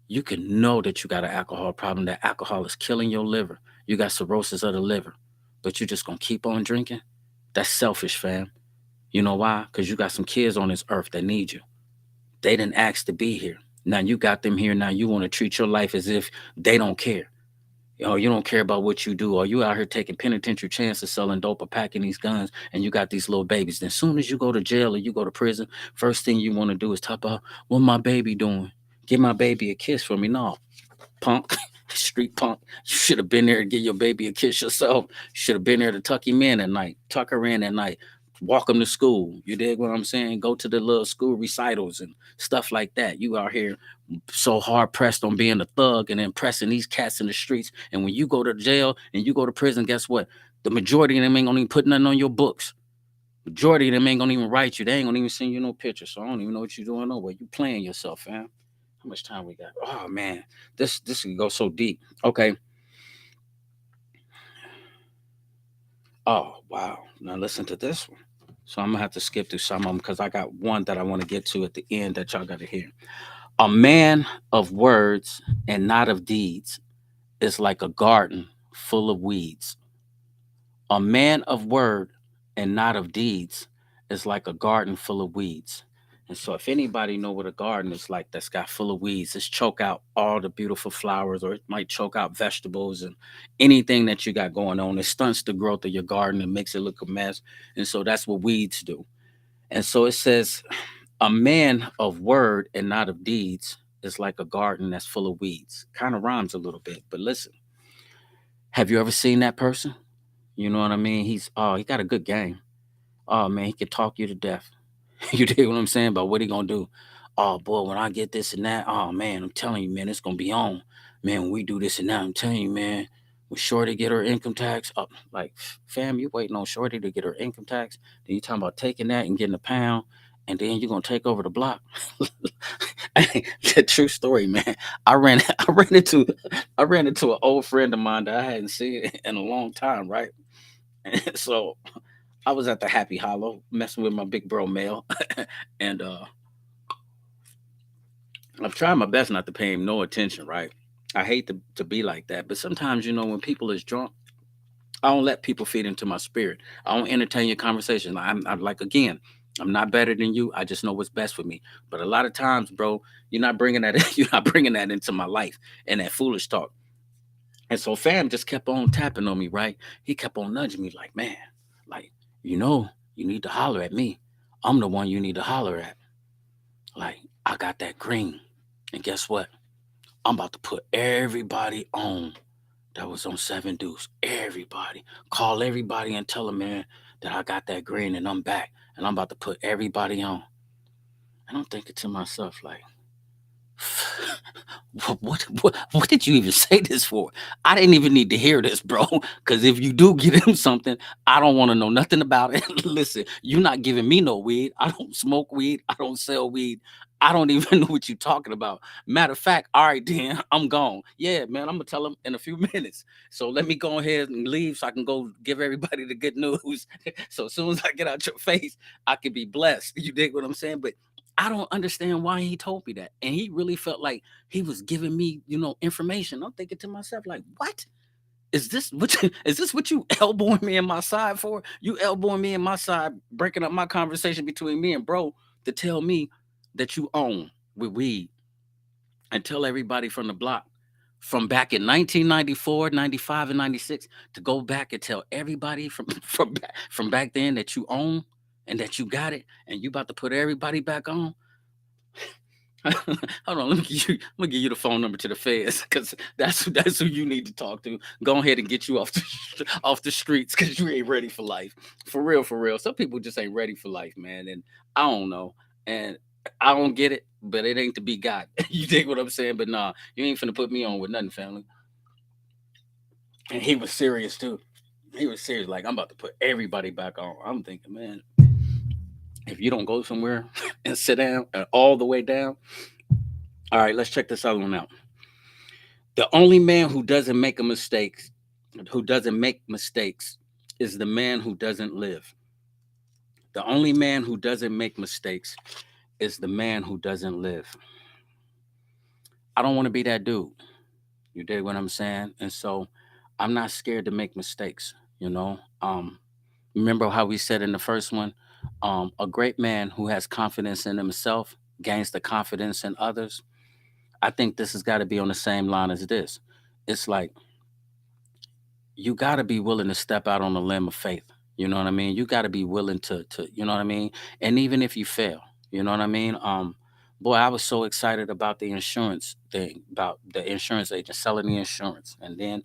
You can know that you got an alcohol problem, that alcohol is killing your liver. You got cirrhosis of the liver, but you just gonna keep on drinking? That's selfish, fam. You know why? Because you got some kids on this earth that need you. They didn't ask to be here. Now you got them here. Now you want to treat your life as if they don't care. You don't care about what you do, or you out here taking penitentiary chances selling dope or packing these guns, and you got these little babies. Then soon as you go to jail or you go to prison, first thing you want to do is talk about what my baby doing. Give my baby a kiss for me. No, punk, street punk. You should have been there to give your baby a kiss yourself. You should have been there to tuck him in at night, tuck her in at night, walk him to school. You dig what I'm saying? Go to the little school recitals and stuff like that. You out here so hard pressed on being a thug and impressing these cats in the streets. And when you go to jail and you go to prison, guess what? The majority of them ain't gonna even put nothing on your books. Majority of them ain't gonna even write you. They ain't gonna even send you no picture. So I don't even know what you're doing over. You playing yourself, fam. How much time we got? Oh man, this can go so deep. Okay. Oh wow. Now listen to this one. So I'm gonna have to skip through some of them because I got one that I want to get to at the end that y'all got to hear. A man of words and not of deeds is like a garden full of weeds. A man of word and not of deeds is like a garden full of weeds. And so if anybody know what a garden is like that's got full of weeds, it's choke out all the beautiful flowers, or it might choke out vegetables and anything that you got going on. It stunts the growth of your garden and makes it look a mess. And so that's what weeds do. And so it says, a man of word and not of deeds is like a garden that's full of weeds. Kind of rhymes a little bit, but listen, have you ever seen that person? You know what I mean? He got a good game. Oh man, he could talk you to death. You dig what I'm saying? About what he gonna do? Oh boy, when I get this and that, oh man, I'm telling you, man, it's gonna be on. Man, when we do this and that, I'm telling you, man, when Shorty get her income tax up, like fam, you waiting on Shorty to get her income tax. Then you talking about taking that and getting a pound, and then you gonna take over the block. The true story, man. I ran, I ran into, I ran into an old friend of mine that I hadn't seen in a long time, right? So I was at the Happy Hollow messing with my big bro Mel, and I'm trying my best not to pay him no attention, right? I hate to be like that, but sometimes when people is drunk, I don't let people feed into my spirit. I don't entertain your conversation. I'm like again, I'm not better than you. I just know what's best for me. But a lot of times, bro, you're not bringing that. You're not bringing that into my life and that foolish talk. And so fam just kept on tapping on me, right? He kept on nudging me like, man, like, you need to holler at me. I'm the one you need to holler at. Like, I got that green. And guess what? I'm about to put everybody on that was on Seven Deuce. Everybody. Call everybody and tell them, man, that I got that green and I'm back. And I'm about to put everybody on. And I'm thinking to myself, like, what did you even say this for? I didn't even need to hear this, bro. Because if you do get him something, I don't want to know nothing about it. Listen, you're not giving me no weed. I don't smoke weed. I don't sell weed. I don't even know what you're talking about. Matter of fact, all right, Dan, I'm gone. Yeah, man, I'm gonna tell him in a few minutes. So let me go ahead and leave so I can go give everybody the good news. So as soon as I get out your face, I can be blessed. You dig what I'm saying? But I don't understand why he told me that. And he really felt like he was giving me, information. I'm thinking to myself, like, what? Is this what you elbowing me in my side for? You elbowing me in my side, breaking up my conversation between me and bro to tell me that you own with weed and tell everybody from the block from back in 1994, 95, and 96 to go back and tell everybody from from back then that you own and that you got it and you about to put everybody back on. Hold on, let me give you the phone number to the feds because that's who you need to talk to. Go ahead and get you off off the streets because you ain't ready for life. For real, for real. Some people just ain't ready for life, man. And I don't know. And I don't get it, but it ain't to be got. You dig what I'm saying? But nah, you ain't finna put me on with nothing, family. And he was serious too. He was serious, like I'm about to put everybody back on. I'm thinking, man, If you don't go somewhere and sit down all the way down, all right, let's check this other one out. The only man who doesn't make a mistake, who doesn't make mistakes, is the man who doesn't live. The only man who doesn't make mistakes is the man who doesn't live. I don't want to be that dude. You dig what I'm saying? And so I'm not scared to make mistakes, you know? Remember how we said in the first one, a great man who has confidence in himself gains the confidence in others. I think this has got to be on the same line as this. It's like you got to be willing to step out on the limb of faith. You know what I mean? You got to be willing to, you know what I mean? And even if you fail, you know what I mean? Boy, I was so excited about the insurance thing, about the insurance agent selling the insurance. And then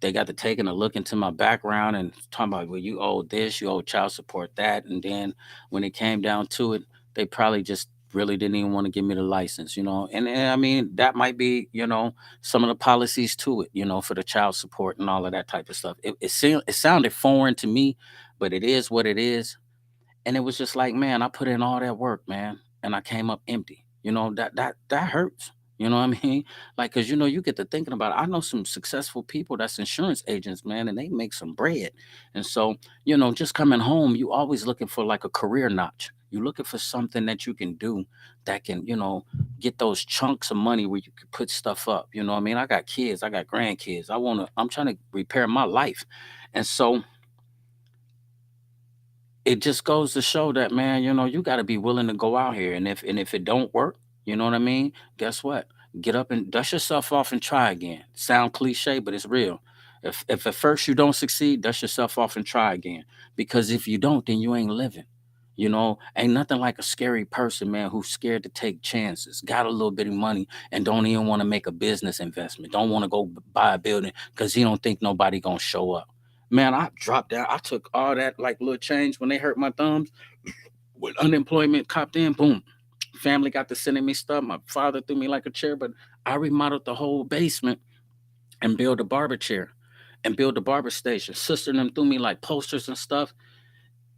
they got to taking a look into my background and talking about, well, you owe this, you owe child support that. And then when it came down to it, they probably just really didn't even want to give me the license, you know. And I mean, that might be, you know, some of the policies to it, you know, for the child support and all of that type of stuff. It sounded foreign to me, but it is what it is. And it was just like, man, I put in all that work, man, and I came up empty. You know, that hurts. You know what I mean? Like, cause you know, you get to thinking about it. I know some successful people that's insurance agents, man, and they make some bread. And so, you know, just coming home, you always looking for like a career notch. You're looking for something that you can do that can, you know, get those chunks of money where you can put stuff up. You know what I mean? I got kids, I got grandkids. I'm trying to repair my life. And so it just goes to show that, man, you know, you got to be willing to go out here, and if it don't work, you know what I mean, guess what, get up and dust yourself off and try again. Sound cliche, but it's real. If at first you don't succeed, dust yourself off and try again, because if you don't, then you ain't living. You know, ain't nothing like a scary person, man, who's scared to take chances, got a little bit of money, and don't even want to make a business investment, don't want to go buy a building because he don't think nobody gonna show up. Man, I dropped down. I took all that like little change when they hurt my thumbs. When unemployment copped in, boom. Family got to sending me stuff. My father threw me like a chair, but I remodeled the whole basement and built a barber chair and built a barber station. Sister and them threw me like posters and stuff.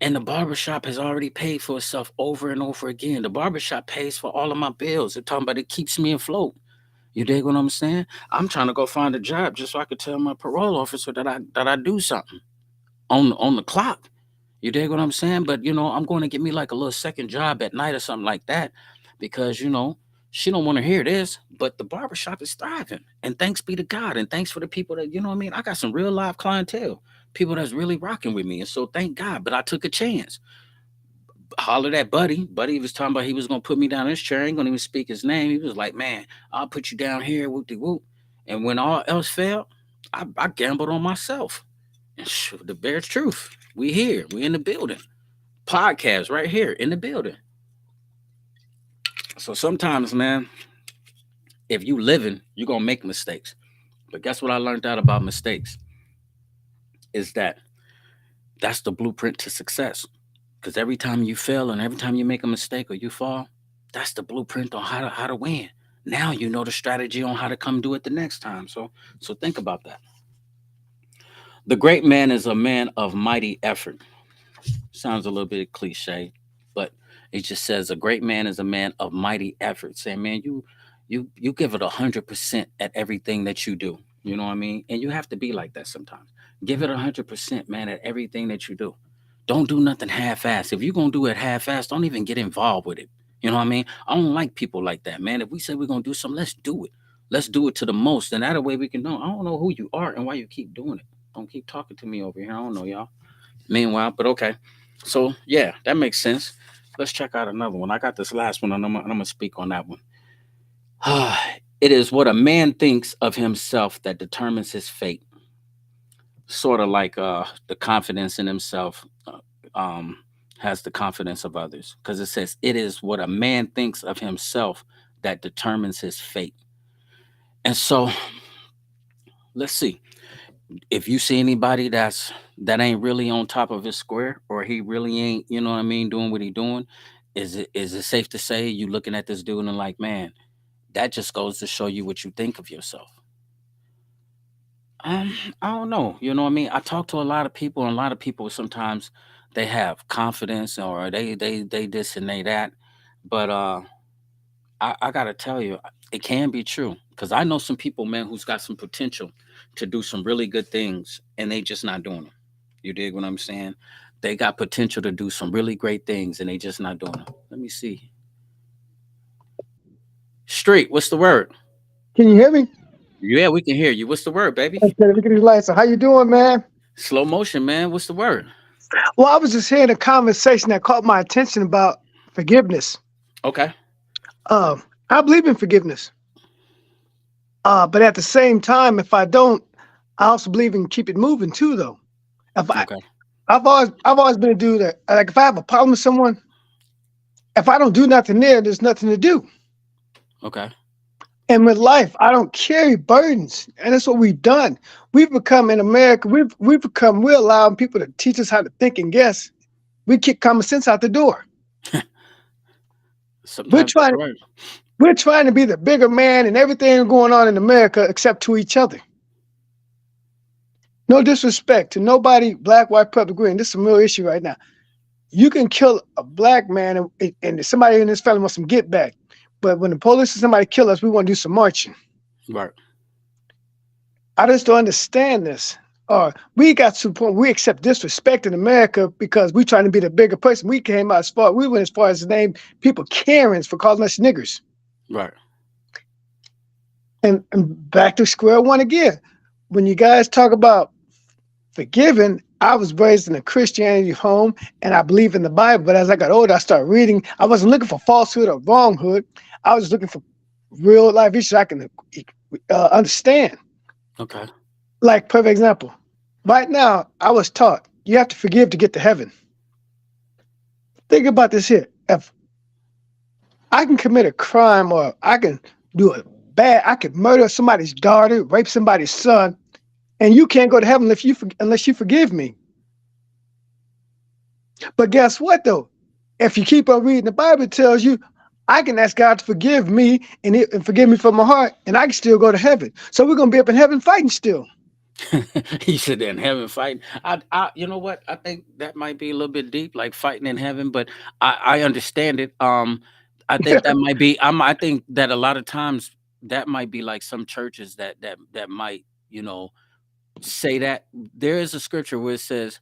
And the barber shop has already paid for itself over and over again. The barber shop pays for all of my bills. They're talking about it keeps me afloat. You dig what I'm saying? I'm trying to go find a job just so I could tell my parole officer that I do something on the clock. You dig what I'm saying? But you know, I'm going to get me like a little second job at night or something like that, because you know she don't want to hear this. But the barbershop is thriving, and thanks be to God, and thanks for the people that, you know what I mean. I got some real live clientele, people that's really rocking with me, and so thank God. But I took a chance. Hollered at Buddy. Buddy was talking about he was gonna put me down in his chair. I ain't gonna even speak his name. He was like, "Man, I'll put you down here, whoop de whoop." And when all else failed, I gambled on myself. And the bare truth. We here. We in the building. Podcast right here in the building. So sometimes, man, if you living, you gonna make mistakes. But guess what I learned out about mistakes is that that's the blueprint to success. Because every time you fail and every time you make a mistake or you fall, that's the blueprint on how to win. Now you know the strategy on how to come do it the next time. So think about that. The great man is a man of mighty effort. Sounds a little bit cliche, but it just says a great man is a man of mighty effort. Saying, man, you give it 100% at everything that you do. You know what I mean? And you have to be like that sometimes. Give it 100%, man, at everything that you do. Don't do nothing half-assed. If you're gonna do it half-assed, don't even get involved with it. You know what I mean? I don't like people like that, man. If we say we're gonna do something, let's do it. Let's do it to the most, and that way we can know. I don't know who you are and why you keep doing it. Don't keep talking to me over here. I don't know y'all. Meanwhile, but okay. So yeah, that makes sense. Let's check out another one. I got this last one, and I'm gonna speak on that one. It is what a man thinks of himself that determines his fate. Sort of like the confidence in himself has the confidence of others, because it says it is what a man thinks of himself that determines his fate. And so let's see, if you see anybody that ain't really on top of his square, or he really ain't, you know what I mean, doing what he doing, is it safe to say you looking at this dude and like, man, that just goes to show you what you think of yourself? um I don't know, you know what I mean. I talk to a lot of people, and a lot of people sometimes they have confidence, or they this and they that. But I gotta tell you, it can be true because I know some people, man, who's got some potential to do some really good things, and they just not doing them. You dig what I'm saying? They got potential to do some really great things, and they just not doing them. Let me see. Street, what's the word?
Can you hear me?
Yeah, we can hear you. What's the word, baby?
Okay, look at these lights. So how you doing, man?
Slow motion, man. What's the word?
Well, I was just hearing a conversation that caught my attention about forgiveness.
Okay.
I believe in forgiveness, but at the same time, if I don't, I also believe in keep it moving too. Though, if I,
Okay.
I've always been a dude that like if I have a problem with someone, if I don't do nothing there, there's nothing to do.
Okay.
And with life, I don't carry burdens, and that's what we've done. We've become in America. We're allowing people to teach us how to think and guess. We kick common sense out the door. We're
Sometimes that's
trying
right.
we're trying to be the bigger man and everything going on in America except to each other. No disrespect to nobody, black, white, purple, green. This is a real issue right now. You can kill a black man and somebody in his family wants some get back. But when the police or somebody kill us, we want to do some marching.
Right.
I just don't understand this. Or we got to the point we accept disrespect in America because we trying to be the bigger person. We went as far as to name people Karens for calling us niggers.
Right.
And back to square one again. When you guys talk about forgiving, I was raised in a Christianity home and I believe in the Bible. But as I got older, I started reading. I wasn't looking for falsehood or wronghood. I was looking for real life issues I can understand.
Okay.
Like, perfect example. Right now, I was taught you have to forgive to get to heaven. Think about this here. If I can commit a crime or I can do a I could murder somebody's daughter, rape somebody's son, and you can't go to heaven unless you forgive me. But guess what though? If you keep on reading the Bible, it tells you I can ask God to forgive me and forgive me from my heart, and I can still go to heaven. So we're gonna be up in heaven fighting still.
He said in heaven fighting. You know what? I think that might be a little bit deep, like fighting in heaven, but I understand it. I think that might be. I think that a lot of times that might be like some churches that might, say that. There is a scripture where it says,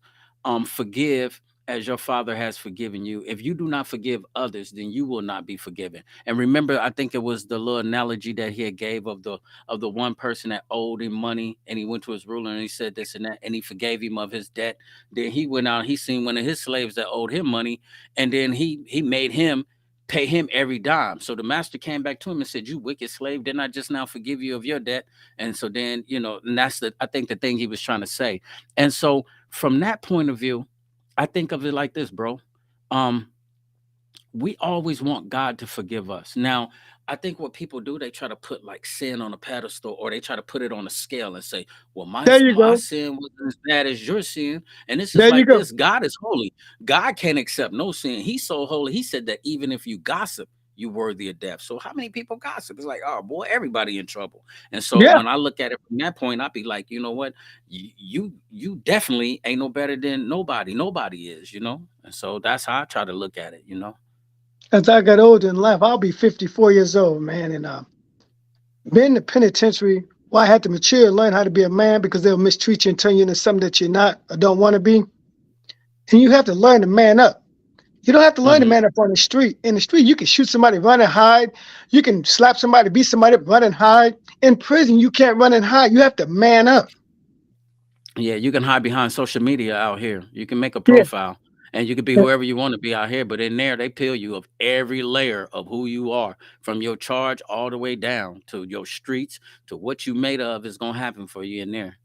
forgive as your father has forgiven you. If you do not forgive others, then you will not be forgiven. And remember, I think it was the little analogy that he had gave of the one person that owed him money, and he went to his ruler and he said this and that, and he forgave him of his debt. Then he went out, he seen one of his slaves that owed him money, and then he made him pay him every dime. So the master came back to him and said, "You wicked slave, didn't I just now forgive you of your debt?" And so then, and that's I think the thing he was trying to say. And so from that point of view, I think of it like this, bro. Um, we always want God to forgive us. Now, I think what people do, they try to put like sin on a pedestal, or they try to put it on a scale and say, well,
There you
my
go.
sin wasn't as bad as your sin. And this is
There you
like
go.
this. God is holy. God can't accept no sin. He's so holy. He said that even if you gossip, you worthy of death. So how many people gossip? It's like, oh boy, everybody in trouble. And so
Yeah,
when I look at it from that point, I'd be like, you know what? You definitely ain't no better than nobody. Nobody is. And so that's how I try to look at it.
as I got older in life, I'll be 54 years old, man, and been in the penitentiary. Well, I had to mature and learn how to be a man because they'll mistreat you and turn you into something that you're not or don't want to be. And you have to learn to man up. You don't have to learn to
Mhm.
man up on the street. In the street, you can shoot somebody, run and hide. You can slap somebody, beat somebody, run and hide. In prison, you can't run and hide. You have to man up.
Yeah, you can hide behind social media out here. You can make a
Yeah.
profile and you can be whoever you want to be out here. But in there, they peel you of every layer of who you are, from your charge all the way down to your streets, to what you made of is going to happen for you in there.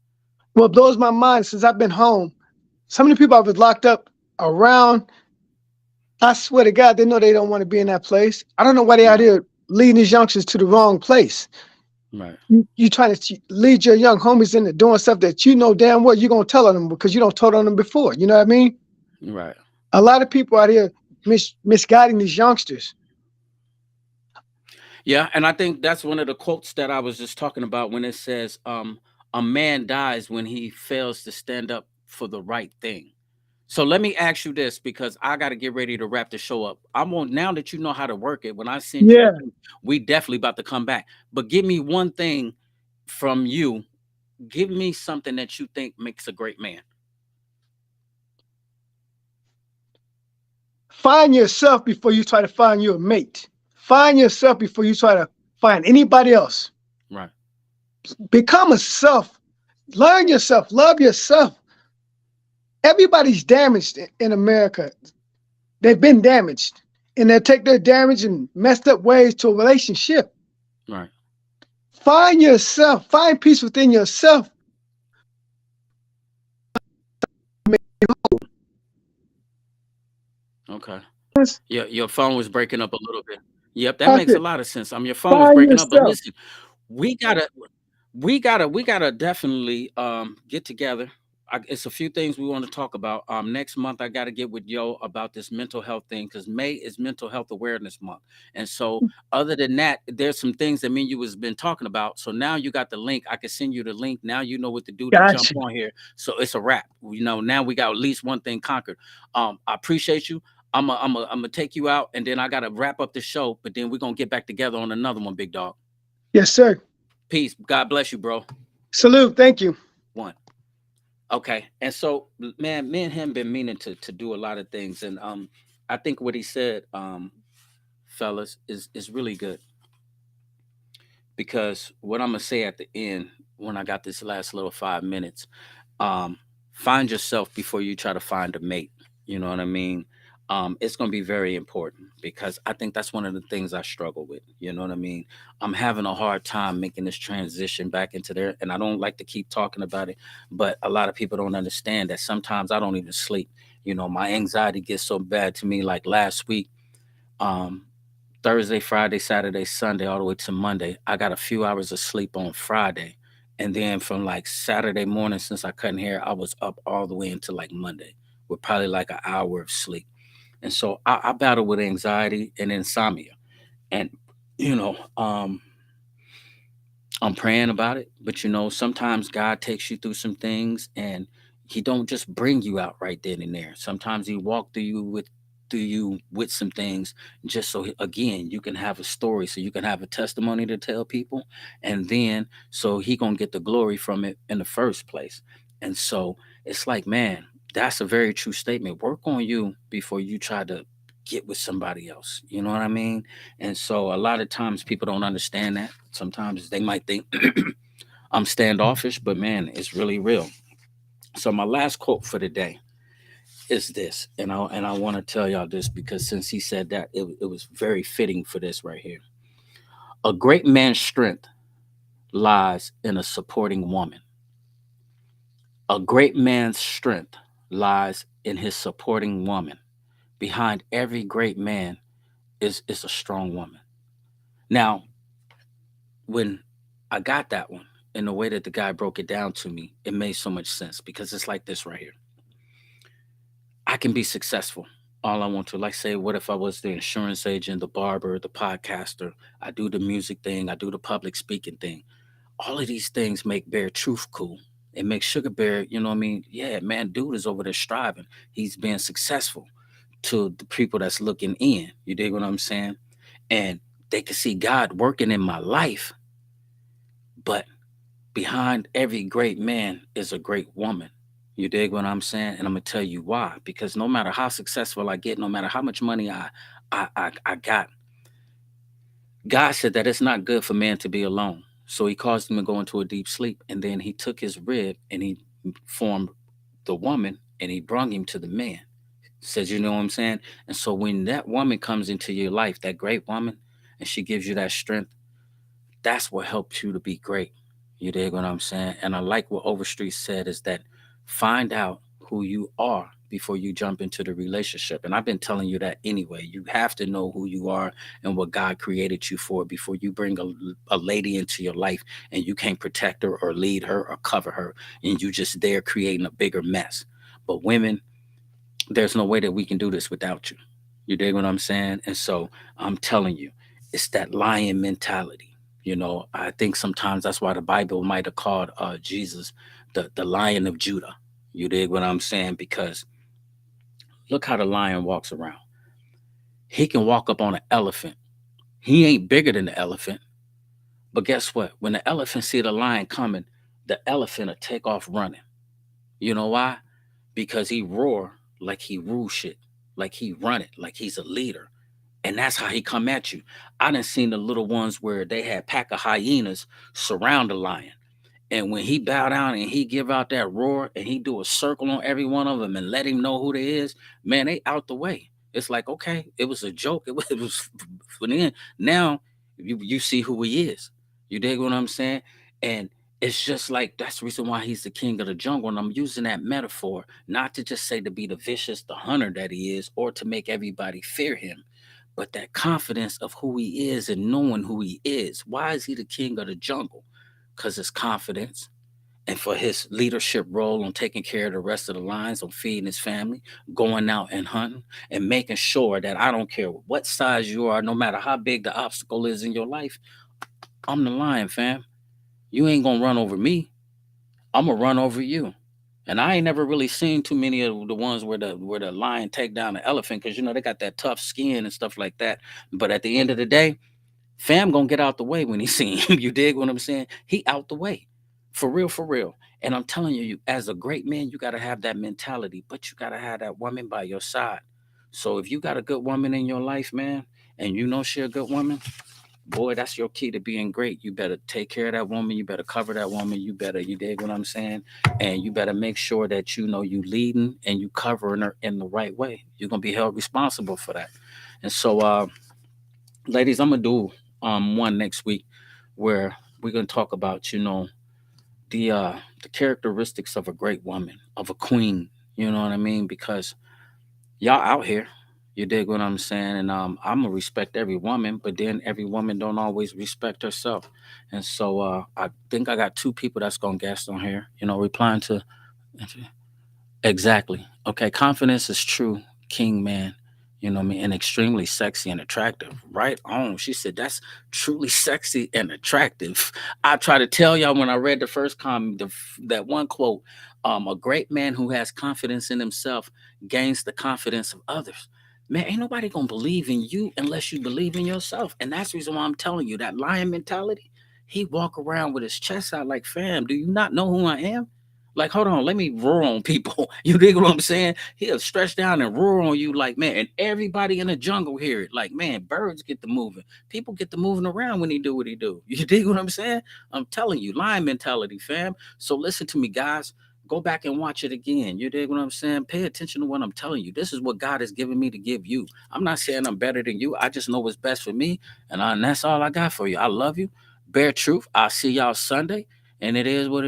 What blows my mind since I've been home, so many people I've been locked up around. I swear to God, they know they don't want to be in that place. I don't know why they out
Right,
here leading these youngsters to the wrong place.
right,
You trying to lead your young homies into doing stuff that you know damn well you're gonna tell on them because you don't told on them before. You know what I mean?
right.
A lot of people out here misguiding these youngsters.
Yeah, and I think that's one of the quotes that I was just talking about when it says, a man dies when he fails to stand up for the right thing. So let me ask you this because I got to get ready to wrap the show up. I'm on now that you know how to work it. When I send you the
Yeah.
link, we definitely about to come back. But give me one thing from you. Give me something that you think makes a great man.
Find yourself before you try to find your mate. Find yourself before you try to find anybody else.
Right.
Become a self. Learn yourself. Love yourself. Everybody's damaged in America. They've been damaged. And they take their damage and messed up ways to a relationship.
Right.
Find yourself. Find peace within yourself.
Okay. Your phone was breaking up a little bit. Yep, that
That's
makes a
it.
lot of sense. Your phone was
Find
breaking up, but
yourself.
listen, we gotta we gotta definitely get together. It's a few things we want to talk about. Next month I got to get with Yo about this mental health thing because May is Mental Health Awareness Month, and so other than that, there's some things that me and you has been talking about. So now you got the link. I can send you the link. Now you know what to do to jump
Gotcha.
on here. So it's a wrap. Now we got at least one thing conquered. I appreciate you. I'm gonna take you out, and then I gotta wrap up the show. But then we're gonna get back together on another one, big dog.
Yes, sir.
Peace. God bless you, bro.
Salute. Thank you.
One. Okay. And so, man, me and him been meaning to do a lot of things, and I think what he said, fellas, is really good because what I'm gonna say at the end when I got this last little 5 minutes, um, find yourself before you try to find a mate. You know what I mean? It's going to be very important because I think that's one of the things I struggle with. You know what I mean? I'm having a hard time making this transition back into there, and I don't like to keep talking about it, but a lot of people don't understand that sometimes I don't even sleep. My anxiety gets so bad to me. Like last week, um, Thursday, Friday, Saturday, Sunday, all the way to Monday. I got a few hours of sleep on Friday. And then from like Saturday morning, since I couldn't hear, I was up all the way into like Monday with probably like an hour of sleep. And so I battle with anxiety and insomnia. And, you know, um, I'm praying about it, but sometimes God takes you through some things and he don't just bring you out right then and there. Sometimes he walk through you with some things just so again you can have a story so you can have a testimony to tell people and then so he going to get the glory from it in the first place. And so it's like, man, that's a very true statement. Work on you before you try to get with somebody else. You know what I mean? And so a lot of times people don't understand that. Sometimes they might think I'm standoffish, but man, it's really real. So my last quote for the day is this, and I want to tell y'all this because since he said that, it was very fitting for this right here. A great man's strength lies in a supporting woman. A great man's strength lies in his supporting woman. Behind every great man is a strong woman. Now, when I got that one in the way that the guy broke it down to me, it made so much sense because it's like this right here. I can be successful all I want to. Like, say, what if I was the insurance agent, the barber, the podcaster? I do the music thing, I do the public speaking thing. All of these things make Bear Truth cool. It makes Sugar Bear, you know what I mean? Yeah, man, dude is over there striving. He's being successful to the people that's looking in. You dig what I'm saying? And they can see God working in my life, but behind every great man is a great woman. You dig what I'm saying? And I'm gonna tell you why. Because no matter how successful I get, no matter how much money I got, God said that it's not good for man to be alone. So he caused him to go into a deep sleep. And then he took his rib and he formed the woman and he brought him to the man. Says, you know what I'm saying? And so when that woman comes into your life, that great woman, and she gives you that strength, that's what helps you to be great. You dig what I'm saying? And I like what Overstreet said is that find out who you are before you jump into the relationship. And I've been telling you that anyway. You have to know who you are and what God created you for before you bring a lady into your life and you can't protect her or lead her or cover her. And you just there creating a bigger mess. But women, there's no way that we can do this without you. You dig what I'm saying? And so I'm telling you, it's that lion mentality. I think sometimes that's why the Bible might have called Jesus the Lion of Judah. You dig what I'm saying? Because Look how the lion walks around. He can walk up on an elephant. He ain't bigger than the elephant. But guess what? When the elephant see the lion coming, the elephant will take off running. You know why? Because he roar like he rule shit, like he run it, like he's a leader. And that's how he come at you. I done seen the little ones where they had pack of hyenas surround the lion. And when he bow down and he give out that roar and he do a circle on every one of them and let him know who they is, man, they out the way. It's like, okay, it was a joke. It was for the end. Now you see who he is. You dig what I'm saying? And it's just like that's the reason why he's the king of the jungle. And I'm using that metaphor not to just say to be the vicious, the hunter that he is, or to make everybody fear him, but that confidence of who he is and knowing who he is. Why is he the king of the jungle? Because his confidence and for his leadership role on taking care of the rest of the lions, on feeding his family, going out and hunting, and making sure that I don't care what size you are, no matter how big the obstacle is in your life, I'm the lion, fam. You ain't gonna run over me. I'm gonna run over you. And I ain't never really seen too many of the ones where the lion take down the elephant because you know they got that tough skin and stuff like that. But at the end of the day, fam gonna get out the way when he see him. You dig what I'm saying? He out the way. For real, for real. And I'm telling you, as a great man, you gotta have that mentality, but you gotta have that woman by your side. So if you got a good woman in your life, man, and you know she a good woman, boy, that's your key to being great. You better take care of that woman. You better cover that woman. You better, you dig what I'm saying? And you better make sure that you know you leading and you covering her in the right way. You're gonna be held responsible for that. And so ladies, I'm gonna do one next week where we're gonna talk about, you know, the characteristics of a great woman, of a queen. You know what I mean? Because y'all out here, you dig what I'm saying? And I'm gonna respect every woman, but then every woman don't always respect herself. And so I think I got two people that's gonna guest on here. You know, replying to exactly. Okay, confidence is true, king man. You know what I mean? And extremely sexy and attractive. Right on. She said that's truly sexy and attractive. I try to tell y'all when I read the first comment, that one quote, a great man who has confidence in himself gains the confidence of others. Man, ain't nobody gonna believe in you unless you believe in yourself. And that's the reason why I'm telling you that lion mentality. He walk around with his chest out like, fam, do you not know who I am? Like, hold on, let me roar on people. You dig what I'm saying? He'll stretch down and roar on you like, man, and everybody in the jungle hear it. Like, man, birds get to moving. People get to moving around when he do what he do. You dig what I'm saying? I'm telling you, lion mentality, fam. So listen to me, guys. Go back and watch it again. You dig what I'm saying? Pay attention to what I'm telling you. This is what God has given me to give you. I'm not saying I'm better than you. I just know what's best for me. And that's all I got for you. I love you. Bear truth. I'll see y'all Sunday. And it is what it